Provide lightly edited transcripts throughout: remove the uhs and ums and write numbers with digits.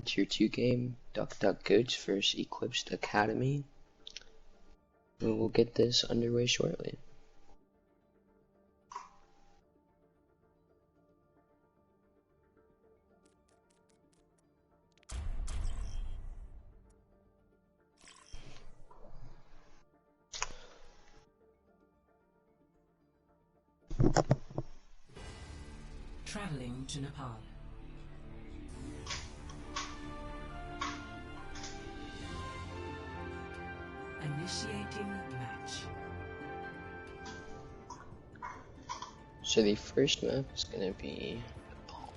1 Tier 2 game, Duck Duck Goats vs Eclipsed Academy. We will get this underway shortly. Traveling to Nepal. Initiating match. So the first map is going to be Nepal.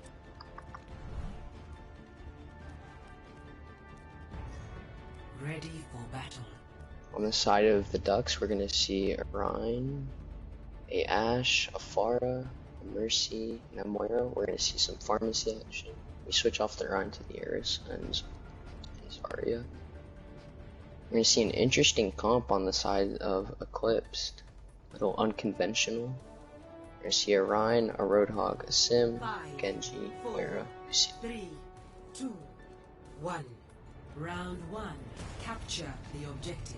Ready for battle. On the side of the Ducks, we're going to see a Rhine, a Ashe, a Pharah, a Mercy, and a Moira. We're going to see some pharmacy action. We switch off the Rhine to the Eris and Zarya. We're going to see an interesting comp on the side of Eclipsed. A little unconventional. We're going to see a Rhine, a Roadhog, a Sim, Genji, Moira, Lucy. 3, 2, 1. Round 1. Capture the objective.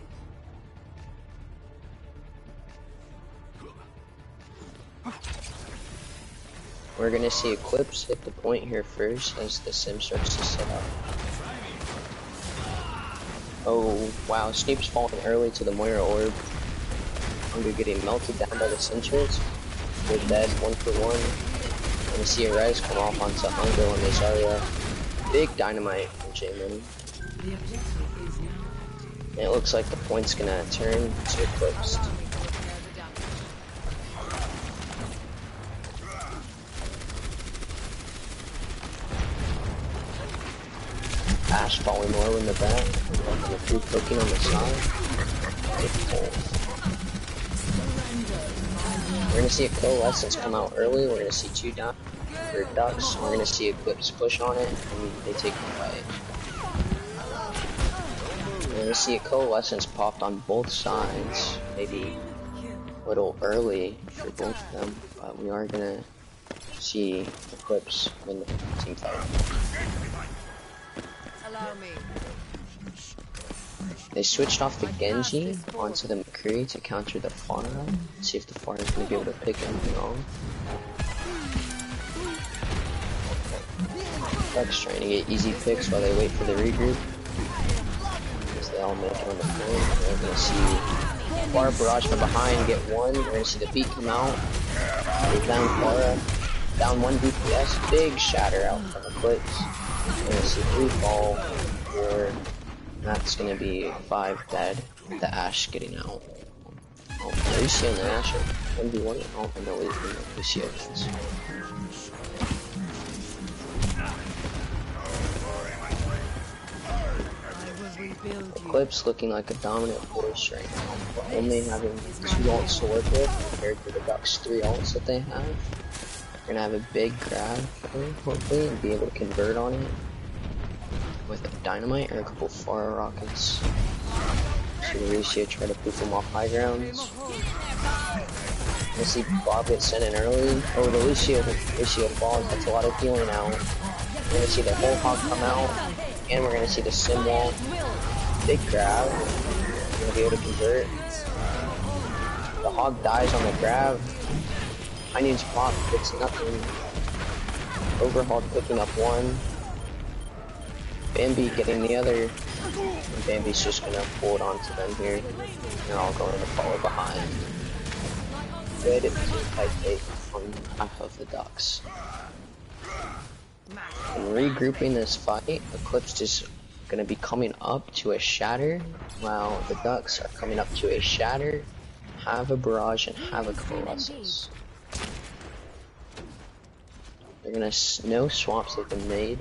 We're going to see Eclipse hit the point here first as the Sim starts to set up. Oh wow, Snoop's falling early to the Moira orb. Hunger getting melted down by the sentries. They're dead, 1 for 1. Gonna see a res come off onto Hunger on the Zarya. Big dynamite from J-Money. And it looks like the point's gonna turn to Eclipsed. Ashe falling low in the back, and the crew poking on the side. We're gonna see a Coalescence come out early. We're gonna see 2 down for Ducks. We're gonna see Eclipse push on it, and they take the fight. We're gonna see a Coalescence popped on both sides, maybe a little early for both of them, but we are gonna see Eclipse win the team fight. They switched off the Genji onto the McCree to counter the Pharah. See if the Pharah is going to be able to pick anything off. Ducks trying to get easy picks while they wait for the regroup. As they all make it on the point. We're going to see Pharah barrage from behind get 1. We're going to see the beat come out. They down Pharah. Down 1 DPS. Big shatter out from Eclipse. We're going to see 3 fall. 4. That's gonna be 5 dead. The Ashe getting out. Oh, Lucy and the Ashe are 1v1. Oh, no, Lucy wins. Eclipse looking like a dominant force right now, but only having 2 ults to work with compared to the Ducks' 3 ults that they have. We're gonna have a big grab, hopefully, and be able to convert on it with a dynamite or a couple Pharah rockets. So Lucio try to poof them off high grounds. We'll see Bob get sent in early. Oh, the Lucio falls. That's a lot of healing now. We're gonna see the whole hog come out, and we're gonna see the Sim wall. Big grab. We're gonna be able to convert. The hog dies on the grab. Onions pop, gets nothing. Overhaul picking up 1. Bambi getting the other, and Bambi's just gonna pull it onto them here. They're all going to follow behind. Good tight take on half of the Ducks. And regrouping this fight, Eclipsed is gonna be coming up to a shatter, while the Ducks are coming up to a shatter, have a barrage, and have a coalescence. They're gonna no swaps have been made.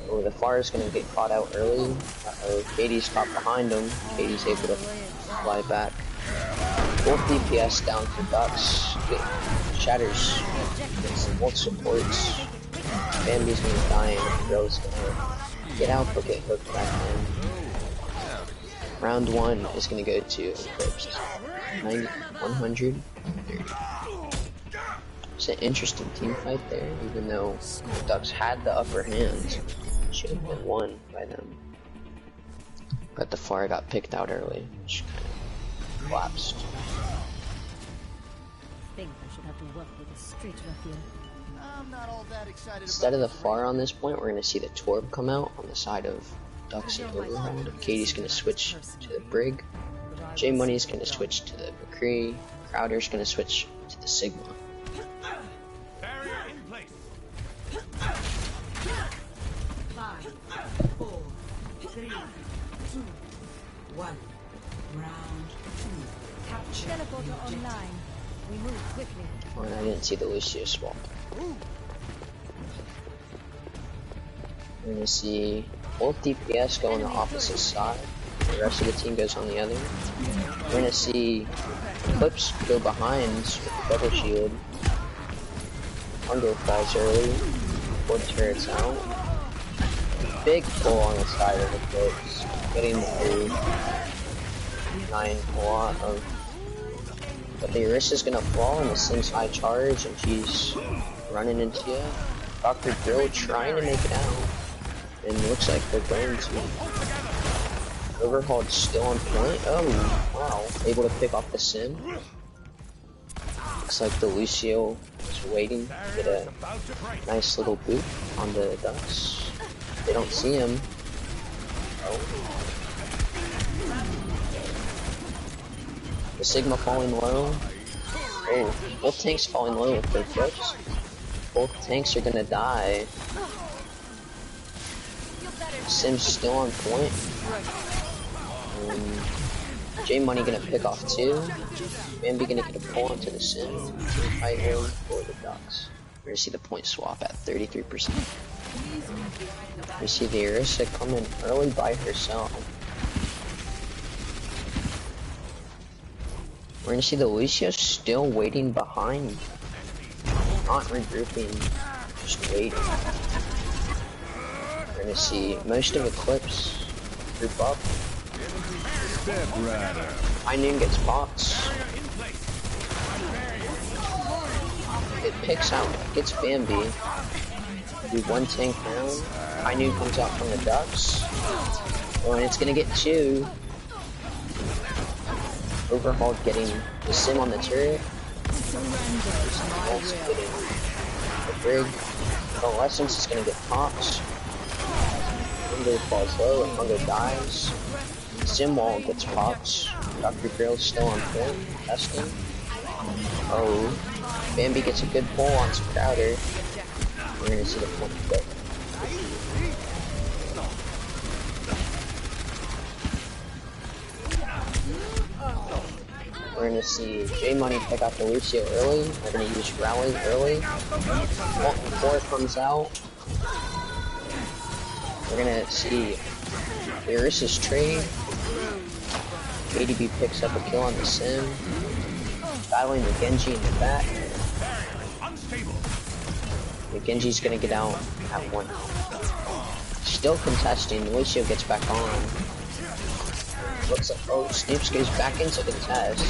Oh, the Pharah is going to get caught out early. Uh-oh, Katie's caught behind him. Katie's able to fly back. Both DPS down for Ducks. Shatters. Both supports. Bambi's going to die and Rose going to get out, but get hooked back in. Round 1 is going to go to Eclipsed. 130. It's an interesting team fight there, even though the Ducks had the upper hand. Should have been won by them. But the Far got picked out early, which kind of collapsed. I think I should have to work with a street ruffian. I'm not all that excited. Instead of the Far on this point, we're going to see the Torb come out on the side of Ducks and Overhaul. Katie's going to switch to the Brig. J Money's going to switch to the McCree. Crowder's going to switch to the Sigma. Barrier in place. 5, 4, 3, 2, 1. Round 2. Capture. Teleporter online. We move quickly. Oh, and I didn't see the Lucio swap. We're going to see both DPS go on the opposite side. The rest of the team goes on the other. We're going to see Eclipsed go behind with the double shield. Hunger falls early. 4 turrets out. Big pull on the side of Eclipsed. Getting through 9 a lot of. But the Orissa's gonna fall and the Sim's high charge and she's running into you. Dr. Drill trying to make it out. And it looks like they're going to. Overhauled still on point. Oh, wow. Able to pick off the Sim. Looks like the Lucio is waiting to get a nice little boot on the Ducks. They don't see him. Oh. The Sigma falling low. Oh, both tanks falling low with their flips. Both tanks are gonna die. Sim's still on point. J Money gonna pick off 2. Bambi gonna get a pull onto the Sim. Fight early for the Ducks. We're gonna see the point swap at 33%. We see the Orisa coming early by herself. We're gonna see the Lucio still waiting behind. Not regrouping, just waiting. We're gonna see most of Eclipse group up. High Noon gets pops. It picks out, gets Bambi. Do 1 tank down. High Noon comes out from the Ducks. Oh, and it's gonna get 2. Overhauled getting the Sim on the turret. Also getting the Brig. Coalescence is gonna get popped. Hunger falls low and Hunger dies. Sim wall gets popped. Dr. Grill's still on point. Testing. Oh. Bambi gets a good pull on Crowder. We're gonna see the point go. We're gonna see J Money pick out the Lucio early. We're gonna use Rally early. Molten Core comes out. We're gonna see the Orisa's trade. ADB picks up a kill on the Sim. Battling the Genji in the back. The Genji's gonna get out at 1. Still contesting. The Lucio gets back on. Looks like, oh, Snoops goes back into contest.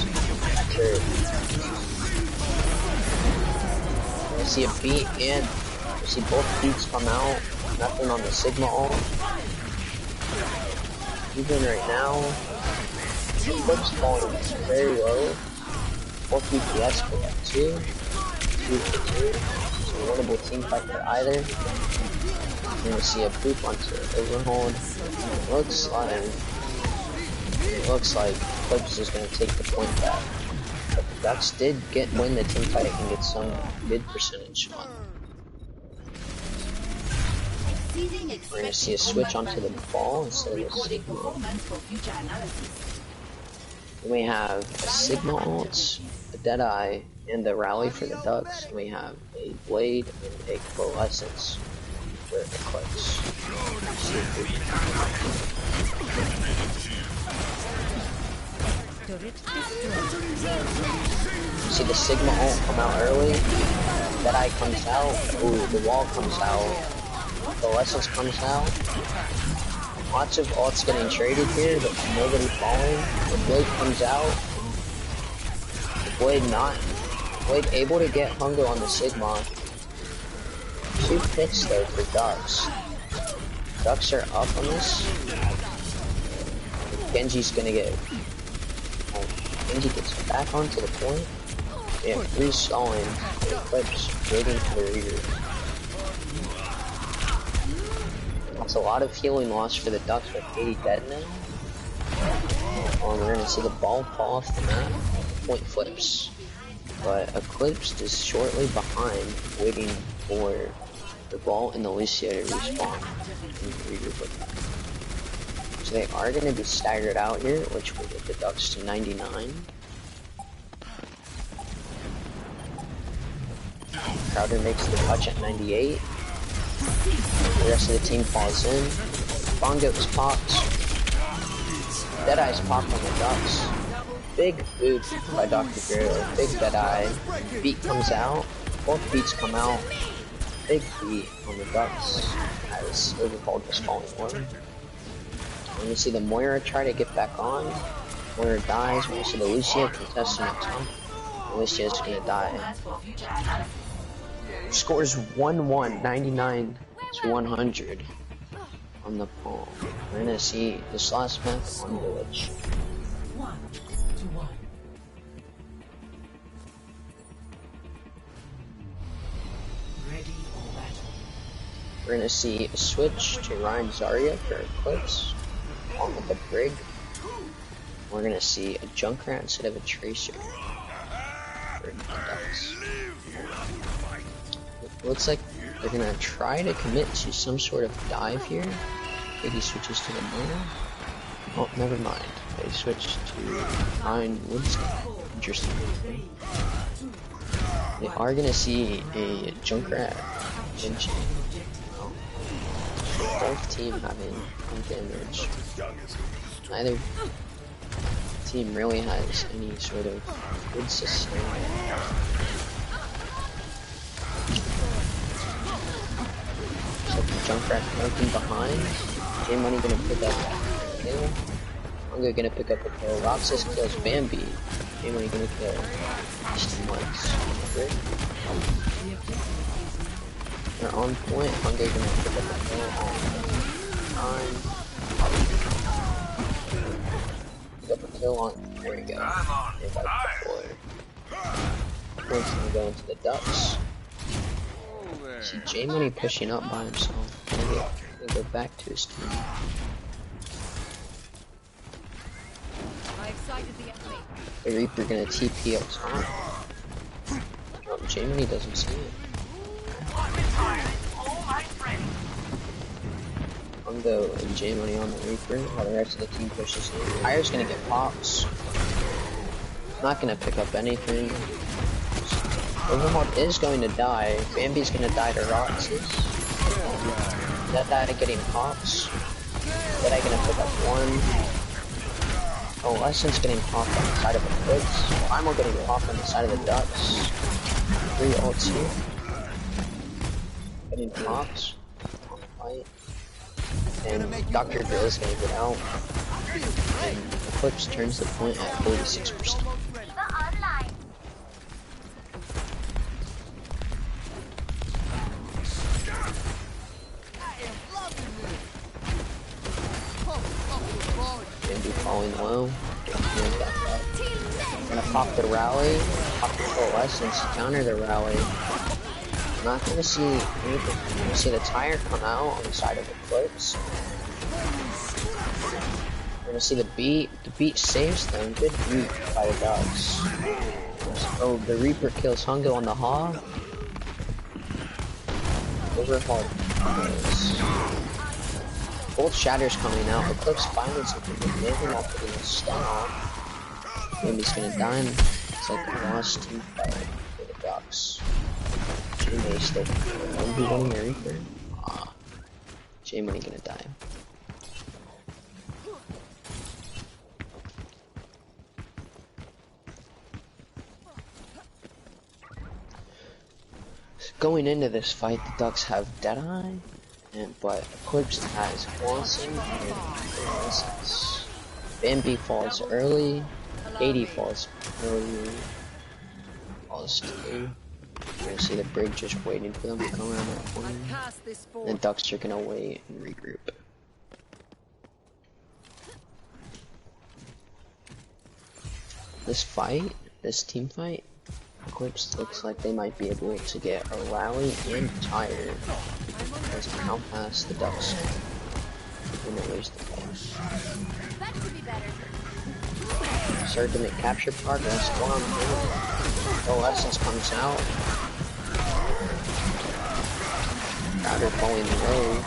After we see a beat and we see both beats come out. Nothing on the Sigma ult. Even right now, Eclipse falling very low. Both DPS pick up 2. 2 for 2. It's a winnable team fight for either. We're gonna see a boop onto Overhaul. Looks like Eclipse is going to take the point back. But the Ducks did win the team fight and get some good percentage on. We're going to see a switch onto the ball instead of a Sigma. Then we have a Sigma ult, a Deadeye, and the Rally for the Ducks. And we have a Blade and a Coalescence for Eclipse. See the Sigma ult come out early. Deadeye comes out. Ooh, the wall comes out. Coalescence comes out. Lots of ults getting traded here, but nobody falling. The Blade comes out. The Blade not Blade able to get Hungo on the Sigma. 2 picks though for Ducks. Ducks are up on this. Genji's gonna get... Genji gets back onto the point. They have 3 stalling. Eclipse waiting for the Reader. That's a lot of healing loss for the Ducks with 80 dead now. We're gonna see the ball fall off the map. Point flips. But Eclipsed is shortly behind, waiting for the ball and the Lucio to respawn. So they are going to be staggered out here, which will get the Ducks to 99. Crowder makes the touch at 98. The rest of the team falls in. Bongo's popped. Deadeye's popped on the Ducks. Big boot by Dr. Gero. Big Deadeye. Beat comes out. Both beats come out. Big beat on the Ducks as Overhauled was falling one. When you see the Moira try to get back on, Moira dies. When you see the Lucio contesting at top, Lucio's gonna die. Scores 1-1, 99 to 100 on the palm. We're gonna see this last map on Village. 1-1. Ready or battle. We're gonna see a switch to Ryan Zarya for Eclipse, along with the Brig. We're gonna see a Junkrat instead of a Tracer for Ducks. It looks like they're gonna try to commit to some sort of dive here. Maybe switches to the Moira. Oh, never mind. They switched to Ryan Winston. Interesting. They are gonna see a Junkrat Genji. Both team having damage. Neither team really has any sort of good sustain. So the Junkrat lurking behind. J-Money gonna pick up a kill. Hungo gonna pick up a kill. Roxas kills Bambi. J-Money gonna kill Easton once. They're on point. Hungo gonna pick up a kill on time. Pick up a kill on. There we go. Points gonna go into the Ducks. See J-Money pushing up by himself. Gonna go back to his team. The Reaper gonna TP up top. Oh, J-Money doesn't see it. Hungo and J-Money on the Reaper while the rest of the team pushes in. Fire's gonna get pops. Not gonna pick up anything. Overhauled is going to die. Bambi's gonna die to Roxas. That died to getting pops. Then I'm gonna pick up one. Oh, Lesson's getting popped on the side of the Eclipse. I'm getting popped on the side of the Ducks. 3 ults here. Getting pops on the fight. And Dr. Grill's gonna get out. And Eclipse turns the point at 46%. Falling low. Gonna pop the rally, pop the coalescence, counter the rally. I'm not gonna see anything. I'm gonna see the tire come out on the side of the Eclipse. We're gonna see the beat. The beat saves them. Good beat by the Ducks. Oh, the Reaper kills Hungo on the Hog. Overhauled. Both shatters coming out. Eclipse finding something good. Maybe not putting a stun off. Maybe he's gonna die. It's like a lost team fight for the Ducks. J-Money still won't be winning a Reaper. J-Money gonna die. Going into this fight, the Ducks have Deadeye. But Eclipsed has Watson and Lessons. Bambi falls early, Katie falls early, all this team. You're gonna see the brig just waiting for them to come around that corner. And the ducks are gonna wait and regroup. This fight, this team fight, Eclipsed looks like they might be able to get a rally and tire as to how fast the ducks when they lose the ball. That could be better. Start to make capture progress. One on one. Oh, Essence comes out. Crowder falling away.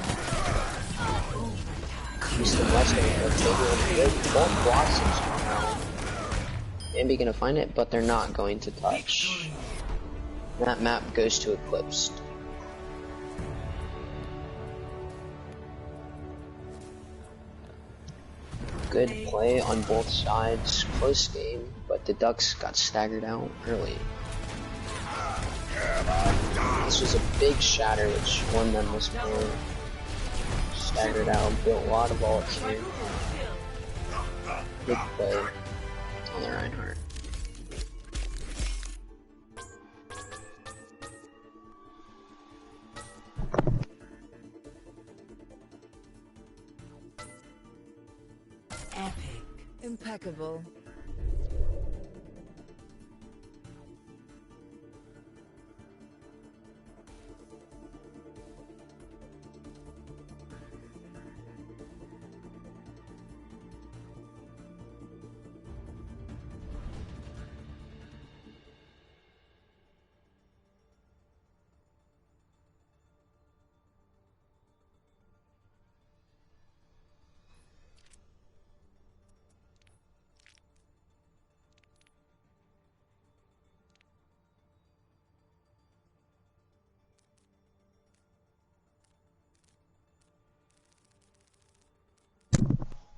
East and West gonna take it. Both blossoms come out. Maybe gonna find it, but they're not going to touch. That map goes to Eclipsed. Good play on both sides, close game, but the Ducks got staggered out early. This was a big shatter which won them this game. Staggered out, built a lot of ults here. Good play on the Reinhardt. Epic. Impeccable.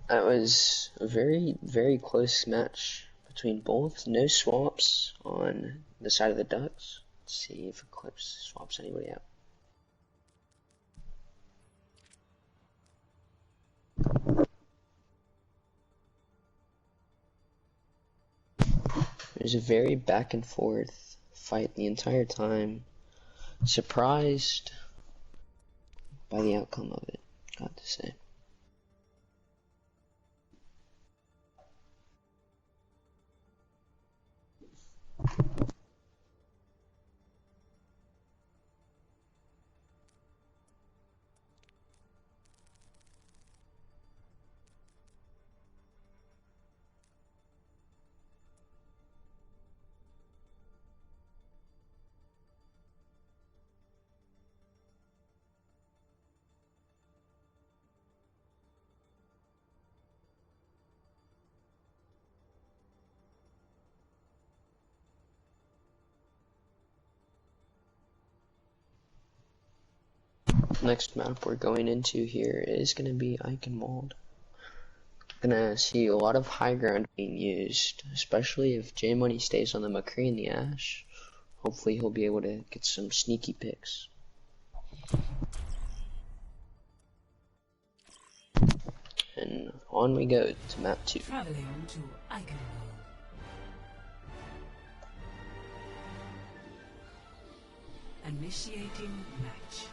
That was a very, very close match between both. No swaps on the side of the Ducks. Let's see if Eclipse swaps anybody out. It was a very back and forth fight the entire time. Surprised by the outcome of it, got to say. Next map we're going into here is going to be Eichenwald. Gonna see a lot of high ground being used, especially if J Money stays on the McCree and the Ash. Hopefully he'll be able to get some sneaky picks. And on we go to map 2. Traveling to Eichenwald. Initiating match.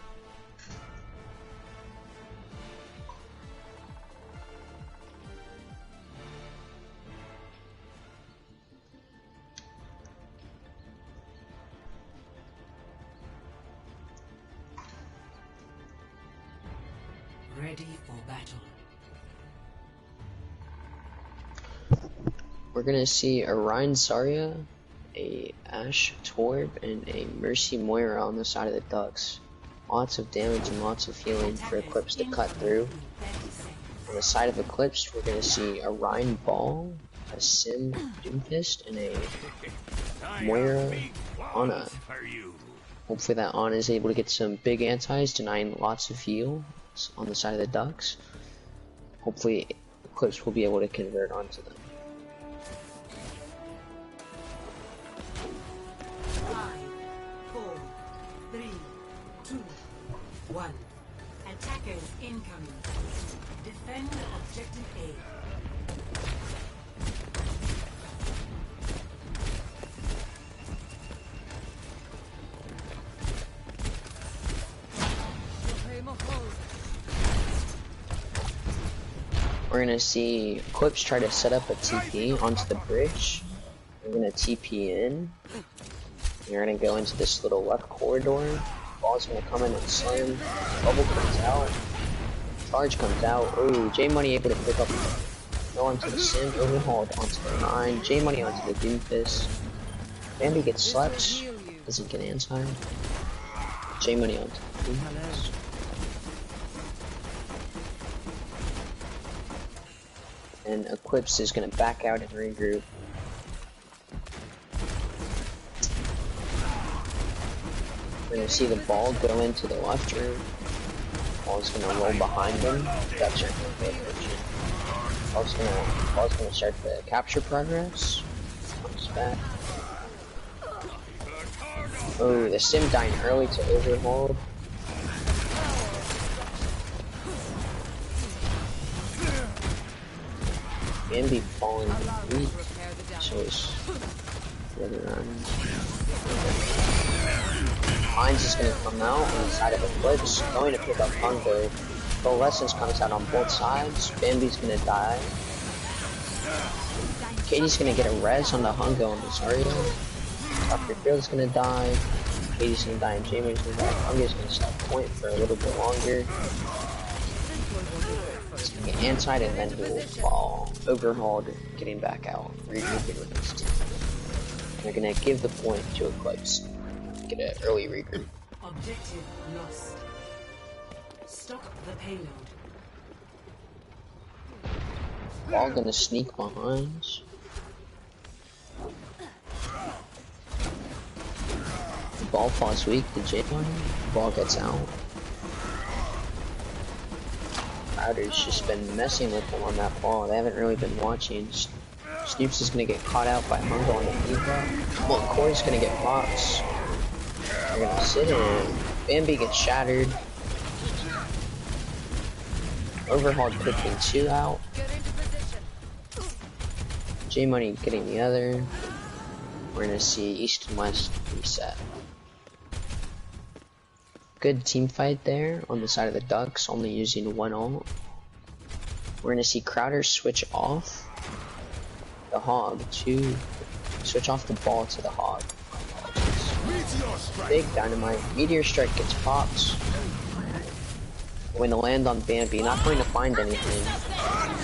Ready for battle. We're gonna see a Rein Zarya, a Ashe Torb, and a Mercy Moira on the side of the Ducks. Lots of damage and lots of healing for Eclipse to cut through. On the side of Eclipse, we're gonna see a Rein Ball, a Sim Doomfist, and a Moira Ana. Hopefully that Ana is able to get some big antis, denying lots of heal on the side of the Ducks. Hopefully Eclipse will be able to convert onto them. 5, 4, 3, 2, 1. Attackers incoming. Defend objective A. We're gonna see Eclipsed try to set up a TP onto the bridge. We're gonna TP in. You're gonna go into this little left corridor. Ball's gonna come in and slam. Bubble comes out. Charge comes out. Oh, J Money able to pick up. Go onto the Sim. Overhauled onto the 9. J Money onto the Doomfist. Bambi gets slept. Doesn't get inside. J Money onto the Doomfist. And Eclipsed is gonna back out and regroup. We're gonna see the ball go into the left room. Ball's gonna roll behind him. Gotcha. Ball's gonna start the capture progress. Comes back. Oh, the Sim dying early to overhold. Bambi falling weak, so it's the other end. Hines is going to come out on the side of Eclipse, going to pick up Hunger. Coalescence comes out on both sides. Bambi's going to die. Katie's going to get a res on the Hunger on the Zarya. Dr. Field's going to die. Katie's going to die and Jamie's going to die. Hunger's going to stop point for a little bit longer. He's going to get inside and then he will fall. Overhauled, getting back out. Regrouping with his team. They're going to give the point to Eclipse. Get an early regroup. Objective lost. Stop the payload. Ball gonna sneak behind. The ball falls weak to J1. Ball gets out. Crowder's just been messing with them on that ball. They haven't really been watching. Snoops is gonna get caught out by Mungo on the feedback. Well, Corey's gonna get boxed. They're gonna sit in. Bambi gets shattered. Overhauled picking 2 out. J Money getting the other. We're gonna see East and West reset. Good team fight there on the side of the Ducks, only using 1 ult. We're gonna see Crowder switch off the Hog to switch off the ball to the Hog. Big dynamite. Meteor Strike gets popped. Going to land on Bambi, not going to find anything.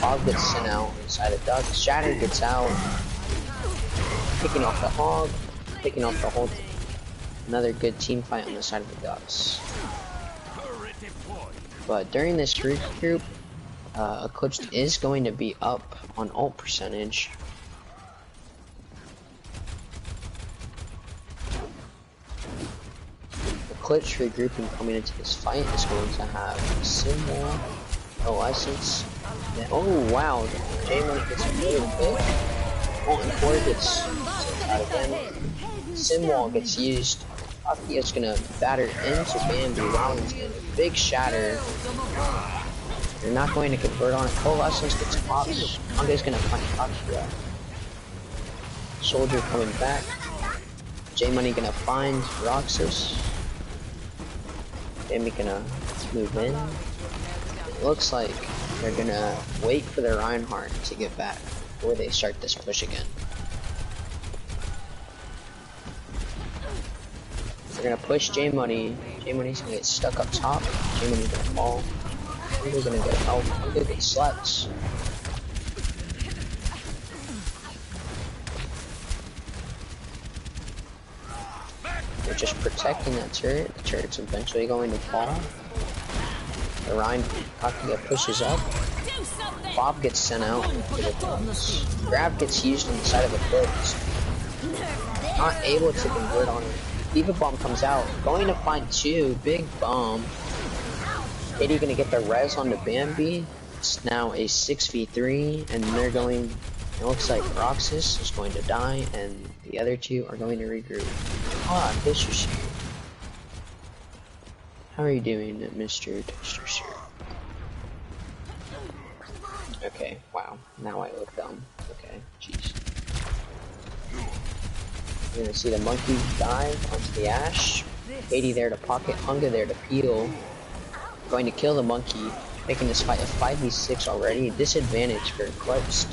Hog gets sent out inside of Ducks. Shatter gets out. Picking off the Hog. Picking off the whole team. Another good team fight on the side of the Ducks. But during this regroup, Eclipsed is going to be up on ult percentage. Eclipsed regrouping coming into this fight is going to have Simwall, Coalescence. Oh wow, J-Money gets a really big. Oh, and Corey gets out again. Simwall gets used. Akia's gonna batter into Bambi. Wow, he's getting a big shatter. They're not going to convert on it. Coalescence gets popped. Ange's gonna find Akia. Soldier coming back. J-Money gonna find Roxas. Bambi gonna move in. It looks like they're gonna wait for the Reinhardt to get back before they start this push again. They're gonna push J-Money. J-Money's gonna get stuck up top. J-Money's gonna fall. They're gonna get help. They're gonna get slept. They're just protecting that turret. The turret's eventually going to fall. The Reinhardt pushes up. Bob gets sent out. Grab gets used on the side of the foot. Not able to convert on it. Diva Bomb comes out. Going to find 2. Big bomb. Katie gonna get the res on the Bambi. It's now a 6v3. And they're going... It looks like Roxas is going to die. And the other 2 are going to regroup. Ah, Fisher Shield. How are you doing, Mr. Fisher Shield? Okay, wow. Now I look dumb. Okay, jeez. You're gonna see the monkey dive onto the Ash. Katie there to pocket, Hunger there to peel. Going to kill the monkey. making this fight a 5v6 already. Disadvantage for Eclipsed.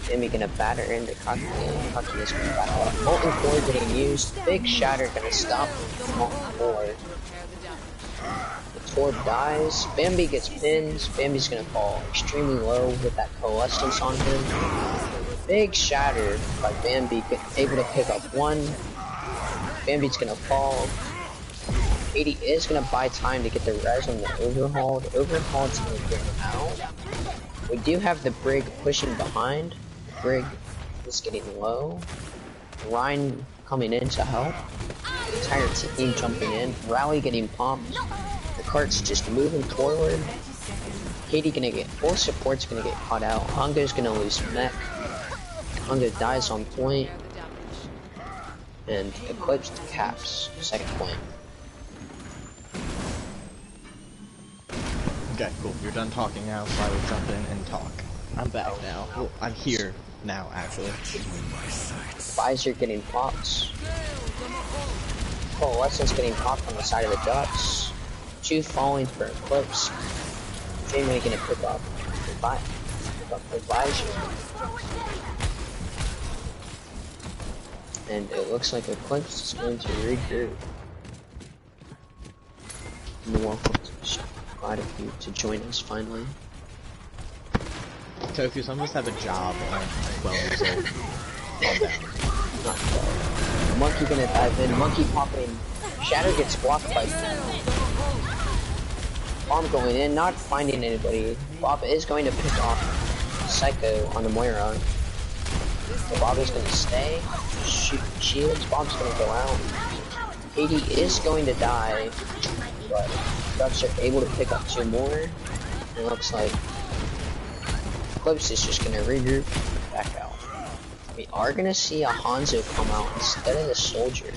Bambi gonna batter into Cocky. Cocky is gonna batter up. Molten Core getting used. Big Shatter gonna stop Molten Core. The Torb dies. Bambi gets pinned. Bambi's gonna fall extremely low with that Coalescence on him. Big Shatter by Bambi, able to pick up one. Bambi's gonna fall. Katie is gonna buy time to get the res on the Overhaul. The Overhaul's gonna get him out. We do have the Brig pushing behind. Brig is getting low. Ryan coming in to help. The entire team jumping in. Rally getting pumped. The cart's just moving forward. Katie gonna get, both supports gonna get caught out. Hunga's gonna lose mech. Hunga dies on point. And Eclipsed caps second point. Okay, cool. You're done talking now, so I will jump in and talk. I'm back now. Well, I'm here now, actually. Visor getting popped. Coalescence getting popped on the side of the ducks. 2 falling for Eclipse. Jamie gonna pick up the Visor. And it looks like Eclipse is going to regroup. And welcome to the show. Glad of you to join us finally. Toku, some of us have a job on 12 years old. Not 12. Monkey gonna dive in, Monkey popping. Shatter gets blocked by Bomb going in, not finding anybody. Bob is going to pick off Psycho on the Moira. So Bob is gonna stay. Shoot shields, Bob's gonna go out. Katie is going to die, but Ducks are able to pick up 2 more. It looks like Eclipse is just gonna regroup back out. We are gonna see a Hanzo come out instead of the Soldier.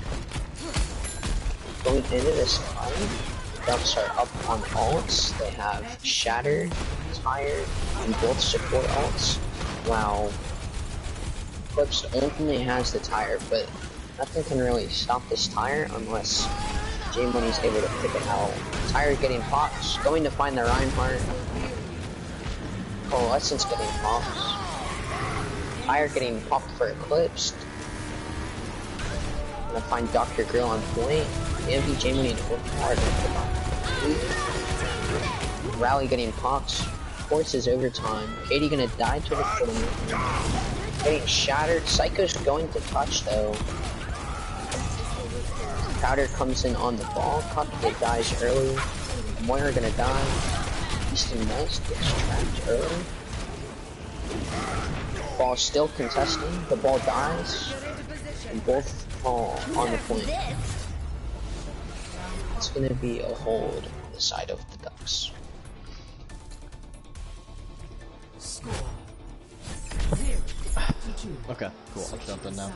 Going into this fight, Ducks are up on ults. They have Shatter, Tire, and both support ults. Wow. Eclipse only has the Tire, but nothing can really stop this Tire unless J-Money's able to pick it out. Tire getting popped, going to find the Reinhardt. Coalescence getting popped. Tire getting popped for Eclipsed. Gonna find Dr. Grill on point. Bambi, J-Money, and Overhaul are gonna pick up. Rally getting popped. Force is overtime. Katie gonna die to the corner. Getting shattered. Psycho's going to touch though. Powder comes in on the ball. Cockpit dies early. Moira gonna die. East and West gets trapped early. Ball still contesting. The ball dies. And both fall on the point. It's gonna be a hold on the side of the Ducks. Okay, cool. I'll jump in now.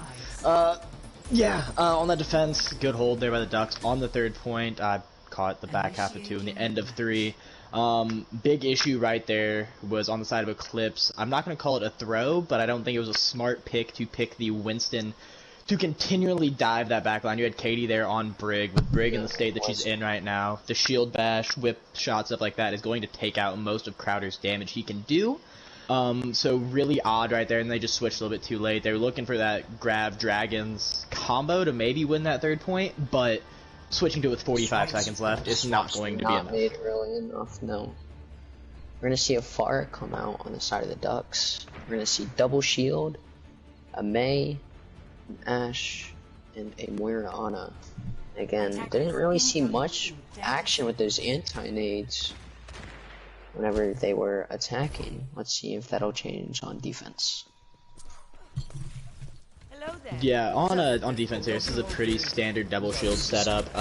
On that defense, good hold there by the Ducks. On the third point, I caught the back half of 2 and the end of 3. Big issue right there was on the side of Eclipse. I'm not going to call it a throw, but I don't think it was a smart pick to pick the Winston to continually dive that back line. You had Katie there on Brig, with Brig in the state that she's in right now. The shield bash, whip shot, stuff like that is going to take out most of Crowder's damage he can do. So really odd right there, and they just switched a little bit too late. They were looking for that grab Dragons combo to maybe win that third point, but switching to it with 45 seconds left is not going to be enough. Made really enough, no. We're gonna see a Pharah come out on the side of the Ducks. We're gonna see double shield, a Mei, an Ashe, and a Moira Ana. Again, didn't really see much action with those anti-nades whenever they were attacking. Let's see if that'll change on defense. Yeah, on defense here, this is a pretty standard double shield setup.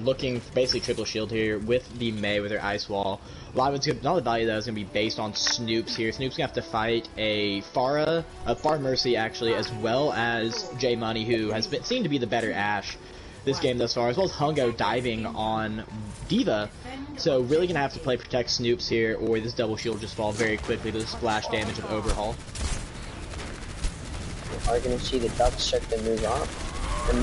Looking for basically triple shield here with the Mei with her ice wall. A lot of it's gonna, all the value though is gonna be based on Snoops here. Snoops gonna have to fight a Pharah, Mercy actually, as well as J Money, who has been seen to be the better Ashe this game thus far, as well as Hungo diving on Diva. So really gonna have to play protect Snoops here, or this double shield will just fall very quickly to the splash damage of Overhaul. We are gonna see the Ducks start to move up. The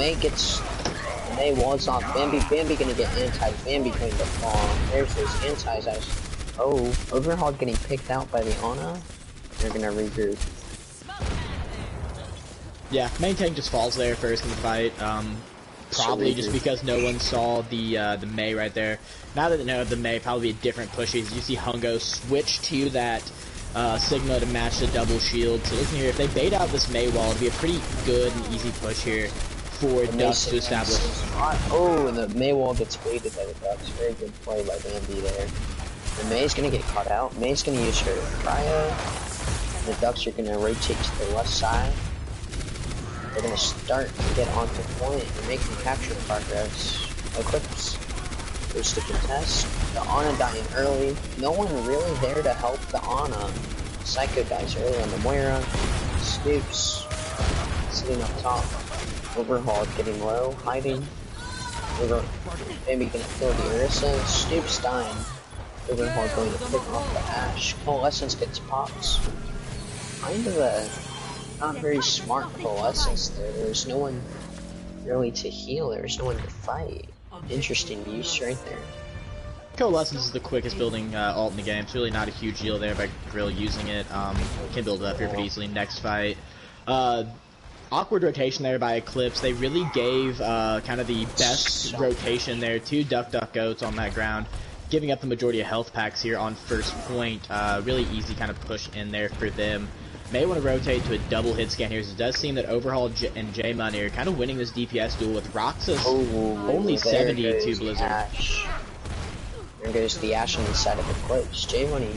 Mei walls off Bambi. Bambi gonna get anti. Bambi going to fall. There's those antis I was Oh, Overhaul getting picked out by the Ana. They're gonna regroup. Yeah, main tank just falls there first in the fight. Probably just because no one saw the Mei right there. Now that they know the Mei, probably a different pushes. You see Hungo switch to that Sigma to match the double shield. So listen here, if they bait out this Mei wall, it'll be a pretty good and easy push here for Ducks to establish. Oh, and the Mei wall gets baited by the Ducks. Very good play by Bambi there. The Mei's gonna get caught out. Mei's gonna use her cryo. The Ducks are gonna rotate to the left side. They're gonna start to get onto point and making capture progress. Eclipse goes to contest. The Ana dying early. No one really there to help the Ana. Psycho dies early on the Moira. Scoops sitting up top. Overhaul getting low, hiding. Maybe gonna kill the Orisa. Scoops dying. Overhaul going to pick off the Ashe. Coalescence gets pops. Kind of a not very smart Coalescence there. There's no one really to heal. There's no one to fight. Interesting use right there. Coalescence is the quickest building ult in the game. It's really not a huge deal there by Grill using it. Can build it up here pretty easily. Next fight. Awkward rotation there by Eclipse. They really gave kind of the best rotation there to Duck Goats on that ground, giving up the majority of health packs here on first point. Really easy kind of push in there for them. May want to rotate to a double hit scan here. It does seem that Overhaul and J-Money are kind of winning this DPS duel with Roxas only 72 Blizzard. Ashe. There goes the Ashe on the side of Eclipse. J-Money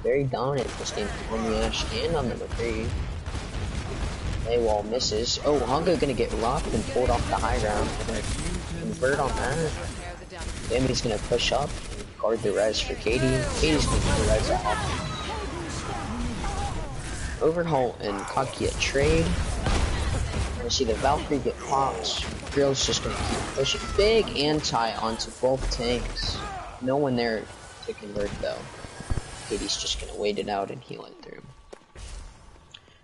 very dominant this game on the Ashe and on the McCree. Wall misses. Oh, Hongo gonna get rocked and pulled off the high ground. Gonna convert on that. Bambi's gonna push up and guard the res for Katie. Katie's gonna get the res out. Overhaul and Kakia trade. You see the Valkyrie get popped. Grill's just gonna keep pushing. Big anti onto both tanks. No one there to convert though. Katie's just gonna wait it out and heal it through.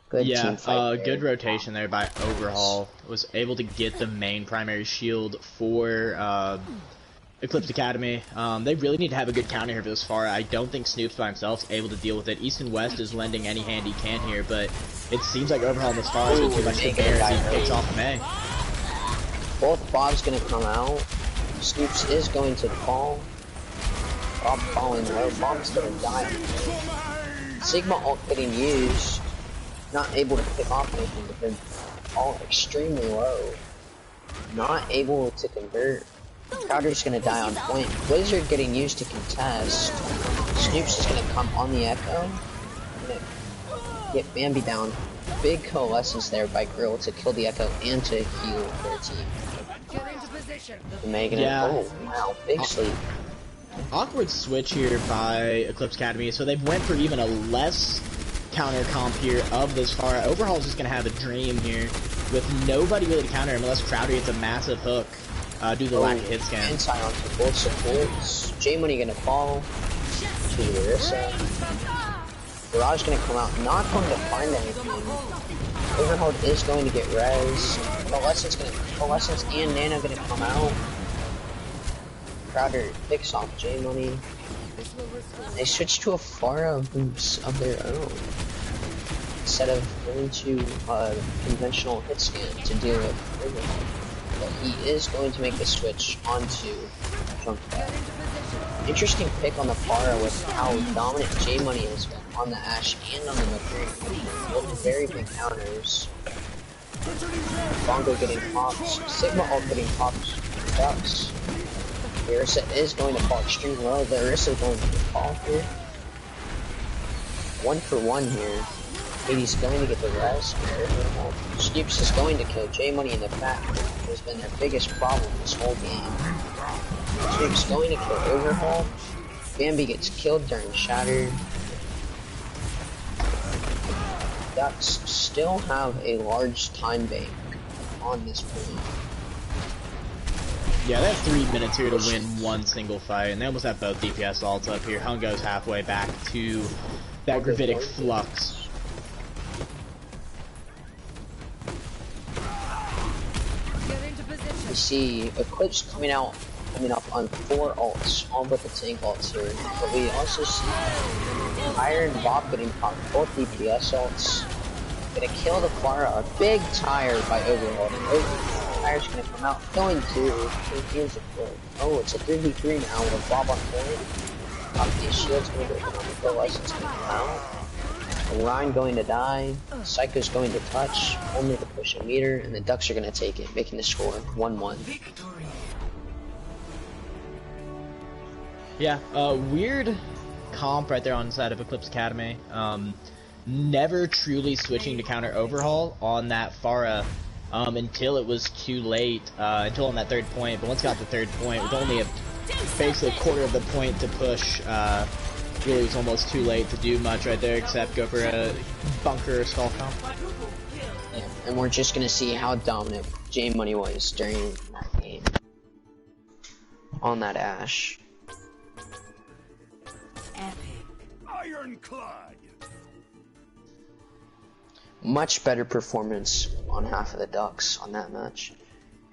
Good team fight good rotation there by Overhaul. Was able to get the main primary shield for Eclipsed Academy. They really need to have a good counter here for this far. I don't think Snoops by himself is able to deal with it. East and West is lending any hand he can here, but it seems like Overhaul in this far is too much to bear as he picks off May. Both Bob's gonna come out. Snoops is going to fall. Bob falling low. Bob's gonna die. Sigma ult getting used. Not able to pick off anything, but they're all extremely low. Not able to convert. Crowder's gonna die on point. Blizzard getting used to contest. Snoops is gonna come on the Echo. Gonna get Bambi down. Big coalescence there by Grill to kill the Echo and to heal their team. Megan, oh wow, big sleep. Awkward switch here by Eclipsed Academy, so they went for even a less counter comp here of this far. Overhaul's just gonna have a dream here with nobody really to counter him unless Crowder gets a massive hook due to the lack of hit scan. Inside onto both supports. J-Money gonna fall to Orisa. Barrage gonna come out, not going to find anything. Overhaul is going to get res. Coalescence and Nana gonna come out. Crowder picks off J-Money. They switch to a Pharah boost of their own instead of going to a conventional hit scan to deal with Overhaul. But he is going to make the switch onto Junkrat. Interesting pick on the Pharah with how dominant J-Money has been on the Ashe and on the McCree. Both very big counters. Bongo getting pops. Sigma ult getting pops. Ducks. The Orisa is going to fall extremely low. The Orisa is going to fall here. 1 for 1 here. Katie's going to get the res. Scoops is going to kill J-Money in the back. Has been their biggest problem this whole game. Scoops going to kill Overhaul. Bambi gets killed during Shatter. Ducks still have a large time bank on this point. Yeah, they have 3 minutes here to win one single fight, and they almost have both DPS ults up here. Hungo's halfway back to that Gravitic Flux. You see Eclipse coming out coming up on 4 ults, all but the tank ults here. But we also see Iron Bob getting popped, both DPS ults. Gonna kill the Clara, a big tire by Overlord. Tire's gonna come out, going to, here's a oh, it's a 3v3 now with Bob on point. These shields gonna go economical, license gonna come out. Orion going to die, Psycho's going to touch, only to push a meter, and the Ducks are going to take it, making the score 1-1. Yeah, weird comp right there on the side of Eclipsed Academy. Never truly switching to counter Overhaul on that Pharah until it was too late, until on that 3rd point, but once got the 3rd point, with only basically a quarter of the point to push, really it was almost too late to do much right there except go for a bunker or skull comp. Yeah, and we're just gonna see how dominant J Money was during that game. On that Ashe. Ironclad. Much better performance on half of the Ducks on that match.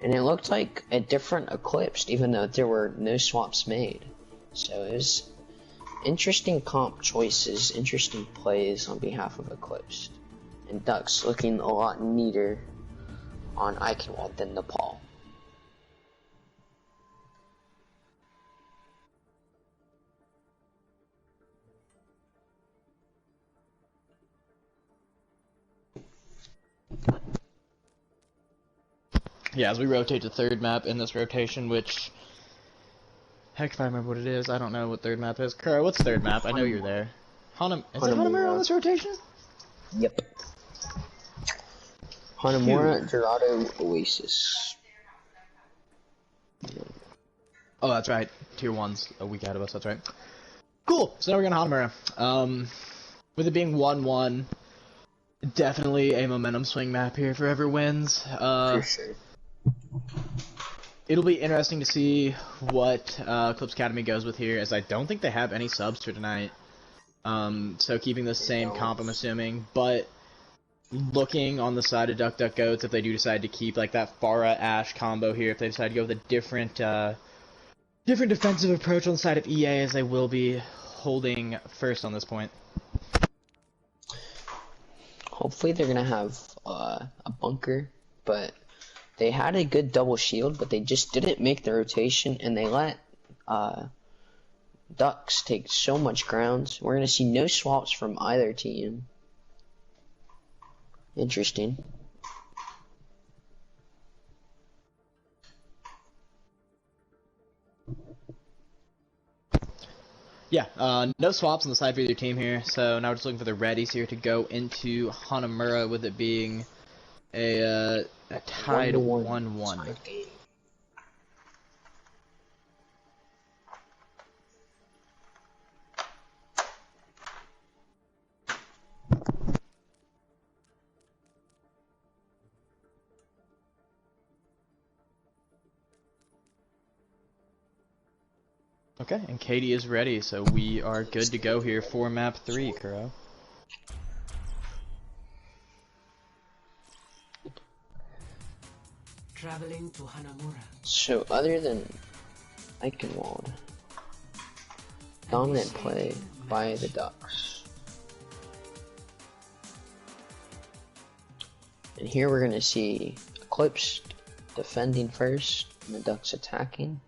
And it looked like a different Eclipsed, even though there were no swaps made. So it was interesting comp choices, interesting plays on behalf of Eclipsed. And Ducks looking a lot neater on Eichenwald than Nepal. Yeah, as we rotate to 3rd map in this rotation, which... Heck if I remember what it is, I don't know what 3rd map is. Kuro, what's 3rd map? I know you're there. Is it Hanamura on this rotation? Yep. Hanamura, Dorado, Oasis. Oh, that's right. Tier 1's a week ahead of us, that's right. Cool, so now we're gonna Hanamura. With it being 1-1, definitely a momentum swing map here for whoever wins. For sure. It'll be interesting to see what Eclipsed Academy goes with here, as I don't think they have any subs for tonight. So keeping the same comp, I'm assuming. But looking on the side of DuckDuckGoats, if they do decide to keep like that Pharah Ashe combo here, if they decide to go with a different defensive approach on the side of EA, as they will be holding first on this point. Hopefully they're gonna have a bunker, but they had a good double shield, but they just didn't make the rotation, and they let Ducks take so much ground. We're gonna see no swaps from either team. Interesting. Yeah, no swaps on the side for either team here, so now we're just looking for the readies here to go into Hanamura, with it being a tied 1-1. Okay, and Katie is ready, so we are good to go here for map 3, Kuro. Traveling to Hanamura. So other than Eichenwald, dominant play by the Ducks. And here we're gonna see Eclipsed defending first, and the Ducks attacking.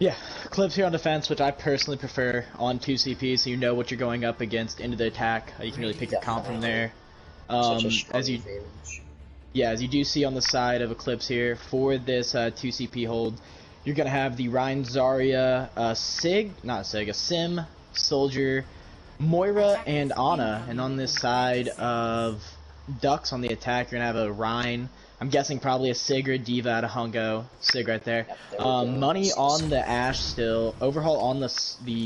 Yeah, Eclipse here on defense, which I personally prefer on 2 CP, so you know what you're going up against into the attack. You can really pick your comp from there. As you do see on the side of Eclipse here, for this 2 CP hold, you're going to have the Rein Zarya, a Sim, Soldier, Moira, and Ana. And on this side of Ducks on the attack, you're going to have a Rein, I'm guessing probably a Sig or a Diva out of Hungo. Sig right there. Money on the Ashe still. Overhaul on the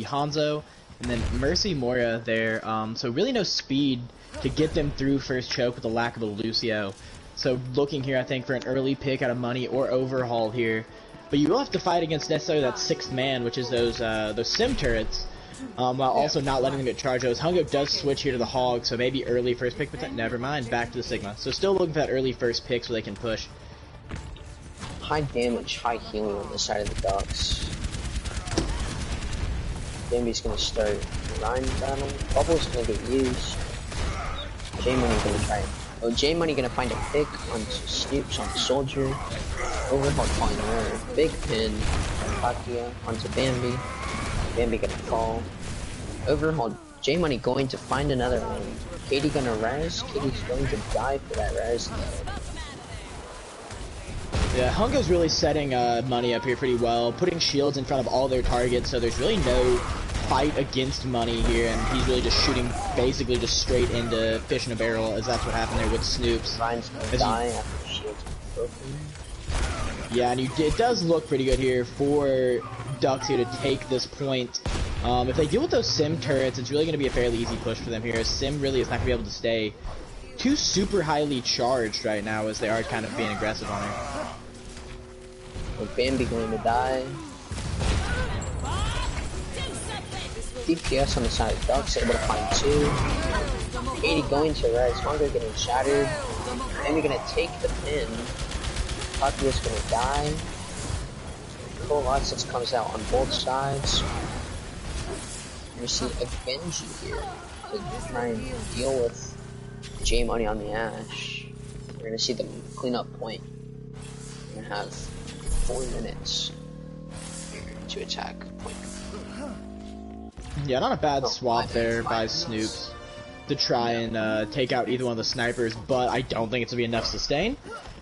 Hanzo. And then Mercy Moira there. So really no speed to get them through first choke with the lack of a Lucio. So looking here, I think, for an early pick out of Money or Overhaul here. But you will have to fight against necessarily that 6th man, which is those Sim turrets. While also not letting them get charged. Hungo does switch here to the Hog, so maybe early first pick, but never mind, back to the Sigma. So still looking for that early first pick so they can push. high damage, high healing on the side of the Ducks. Bambi's gonna start Rhine battle. Bubble's gonna get used. J-Money gonna try it. Oh, J-Money gonna find a pick onto Snoops on Soldier. Overhaul flying there. Big pin on Katia onto Bambi. Bambi gonna fall. Overhaul. J-Money going to find another one. Katie gonna res. Katie's going to die for that res though. Yeah, Hunko's really setting Money up here pretty well, putting shields in front of all their targets, so there's really no fight against Money here, and he's really just shooting basically just straight into fish in a barrel, as that's what happened there with Snoops. Ryan's gonna die after the shields are broken. Yeah, and it does look pretty good here for Ducks here to take this point. If they deal with those Sim turrets, it's really going to be a fairly easy push for them here. Sim really is not going to be able to stay too super highly charged right now, as they are kind of being aggressive on her. Well, Bambi going to die. DPS on the side of Ducks, able to find 2. Katie going to res, Hunger getting shattered. Bambi gonna take the pin. Kakia's gonna die. Colossus comes out on both sides. We see a Genji here to try and deal with J-Money on the Ash. We're gonna see them clean up point. We're gonna have 4 minutes to attack point. Yeah, not a bad swap there by Snoops to try and take out either one of the snipers, but I don't think it's going to be enough sustain.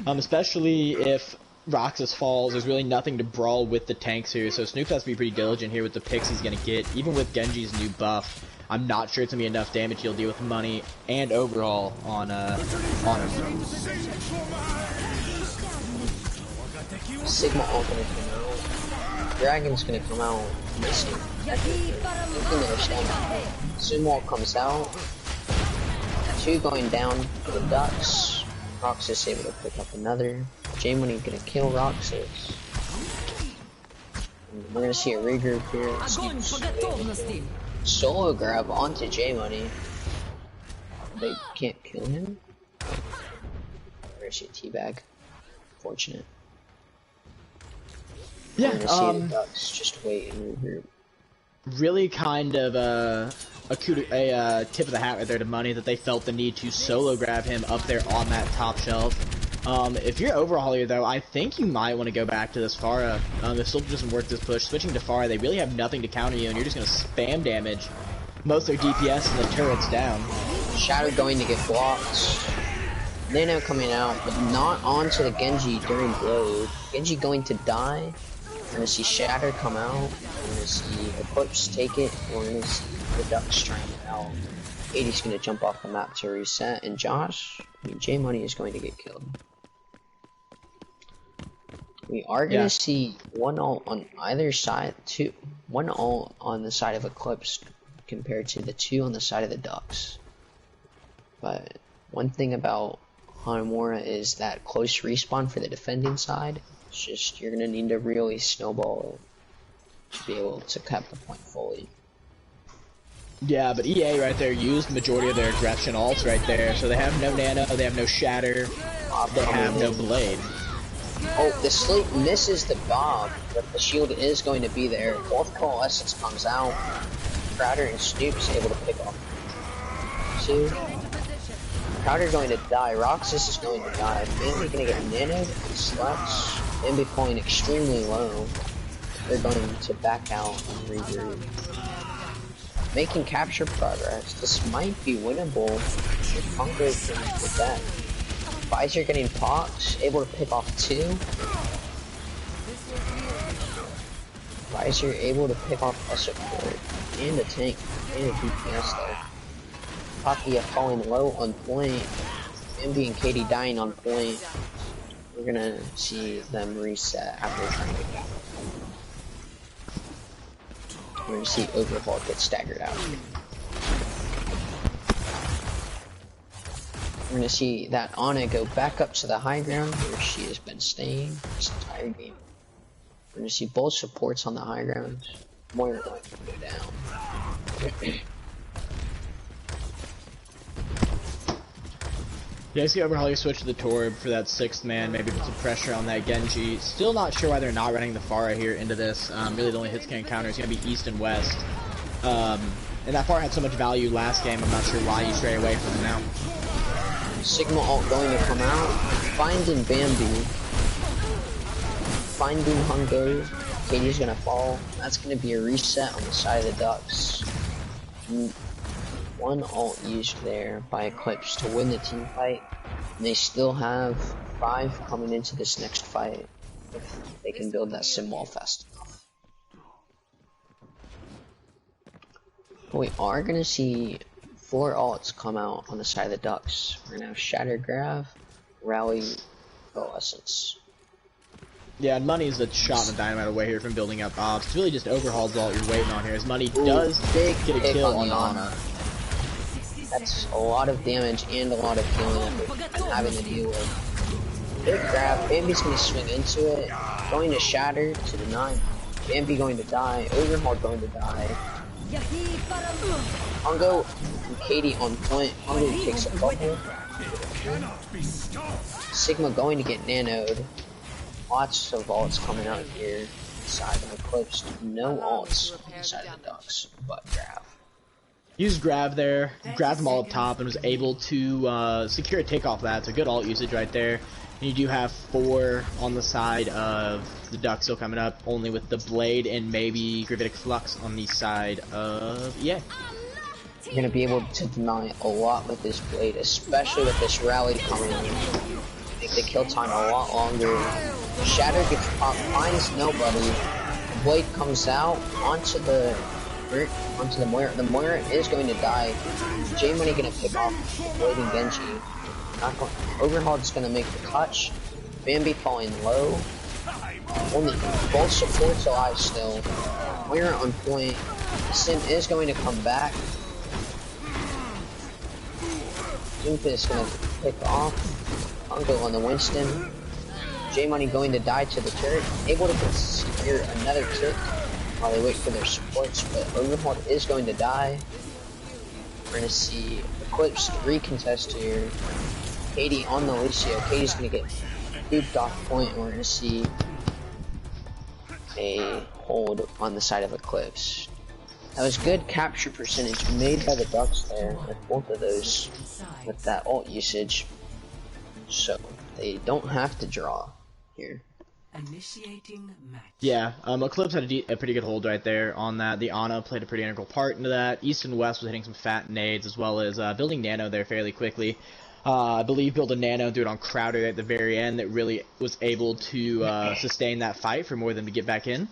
Especially if Roxas falls, there's really nothing to brawl with the tanks here, so Snoops has to be pretty diligent here with the picks he's going to get. Even with Genji's new buff, I'm not sure it's going to be enough damage he'll deal with Money and overall on him. Sigma ult gonna come out. Dragon's gonna come out missing. Sumo comes out. 2 going down for the Ducks. Roxas able to pick up another. J-Money gonna kill Roxas. And we're gonna see a regroup here. Solo grab onto J-Money. They can't kill him. We're gonna see a teabag. Fortunate. Yeah, Ducks just wait and regroup. Really kind of a tip of the hat right there to Money that they felt the need to solo grab him up there on that top shelf. If you're overhaul here though, I think you might want to go back to this Pharah. It still doesn't work this push. Switching to Pharah, they really have nothing to counter you, and you're just going to spam damage most of their DPS and the turrets down. Shadow going to get blocked. Nano coming out, but not onto the Genji during Blade. Genji going to die. We're gonna see Shatter come out. We're gonna see Eclipsed take it. We're gonna see the Ducks trying it out. 80's gonna jump off the map to reset, and J-Money is going to get killed. We are gonna see 1 ult on either side, 1 ult on the side of Eclipsed compared to the 2 on the side of the Ducks. But one thing about Hanamura is that close respawn for the defending side. It's just, you're gonna need to really snowball to be able to cap the point fully. Yeah, but EA right there used the majority of their aggression ults right there, so they have no nano, they have no shatter, they have no blade. Oh, the sleep misses the Bob, but the shield is going to be there. Both Coalescence comes out. Crowder and Snoops able to pick off 2. Crowder going to die. Roxas is going to die. Bambi going to get nanoed and slept. Bambi falling extremely low. They're going to back out and regroup. Making capture progress. This might be winnable if Hunger can get that. Visor getting popped. Able to pick off 2. Visor able to pick off a support and a tank and a DPS there. Katia falling low on point. Bambi and Katie dying on point. We're gonna see them reset after trying to get. We're gonna see Overhaul get staggered out. We're gonna see that Ana go back up to the high ground where she has been staying this entire game. We're gonna see both supports on the high ground. Moira going to go down. Yeah, I see overhaul, you switch to the Torb for that 6th man, maybe put some pressure on that Genji. Still not sure why they're not running the Pharah here into this. Really the only hitscan counter is going to be East and West. And that Pharah had so much value last game, I'm not sure why you stray away from it now. Sigma ult going to come out, finding Bambi, finding Hungo, Katie's going to fall. That's going to be a reset on the side of the Ducks. One ult used there by Eclipsed to win the team fight, and they still have 5 coming into this next fight if they can build that sim wall fast enough. But we are gonna see 4 ults come out on the side of the Ducks. We're gonna have Shatter Grav, Rally, Essence. Yeah, and Money is a shot and a dynamite away here from building up ops. It's really just Overhaul's ult you're waiting on here, as Money does get a kill on Ana. That's a lot of damage and a lot of healing that I'm having to deal with. Big grab, Bambi's going to swing into it, going to shatter to deny. Bambi going to die, Overhaul going to die. Hungo and Katie on point, Hungo takes a bubble. Sigma going to get nanoed. Lots of ults coming out here. Side of Eclipsed, no ults inside of the Ducks, but grab. Used grab there, grabbed them all up top, and was able to secure a takeoff of that. It's a good ult usage right there. And you do have 4 on the side of the Duck still coming up, only with the Blade and maybe Gravitic Flux on the side of EA. You're going to be able to deny a lot with this Blade, especially with this rally coming in. Make the kill time a lot longer. Shatter gets popped, finds nobody. The Blade comes out onto the Moira. The Moira is going to die. J Money gonna pick off the Blade and Genji. Overhaul's gonna make the touch. Bambi falling low. Only both supports alive still. Moira on point. Sim is going to come back. Doomfist is gonna pick off. Hungo on the Winston. J Money going to die to the turret. Able to secure another kick while they wait for their supports, but Overhaul is going to die. We're going to see Eclipse recontest here. Katie on the Lucio. Katie's going to get booped off point, and we're going to see a hold on the side of Eclipse. That was good capture percentage made by the Ducks there with both of those, with that ult usage. So they don't have to draw here. Initiating match. Yeah, Eclipse had a pretty good hold right there on that. The Ana played a pretty integral part into that. East and West was hitting some fat nades, as well as building Nano there fairly quickly. I believe build a Nano, do it on Crowder at the very end, that really was able to sustain that fight for more of them to get back in.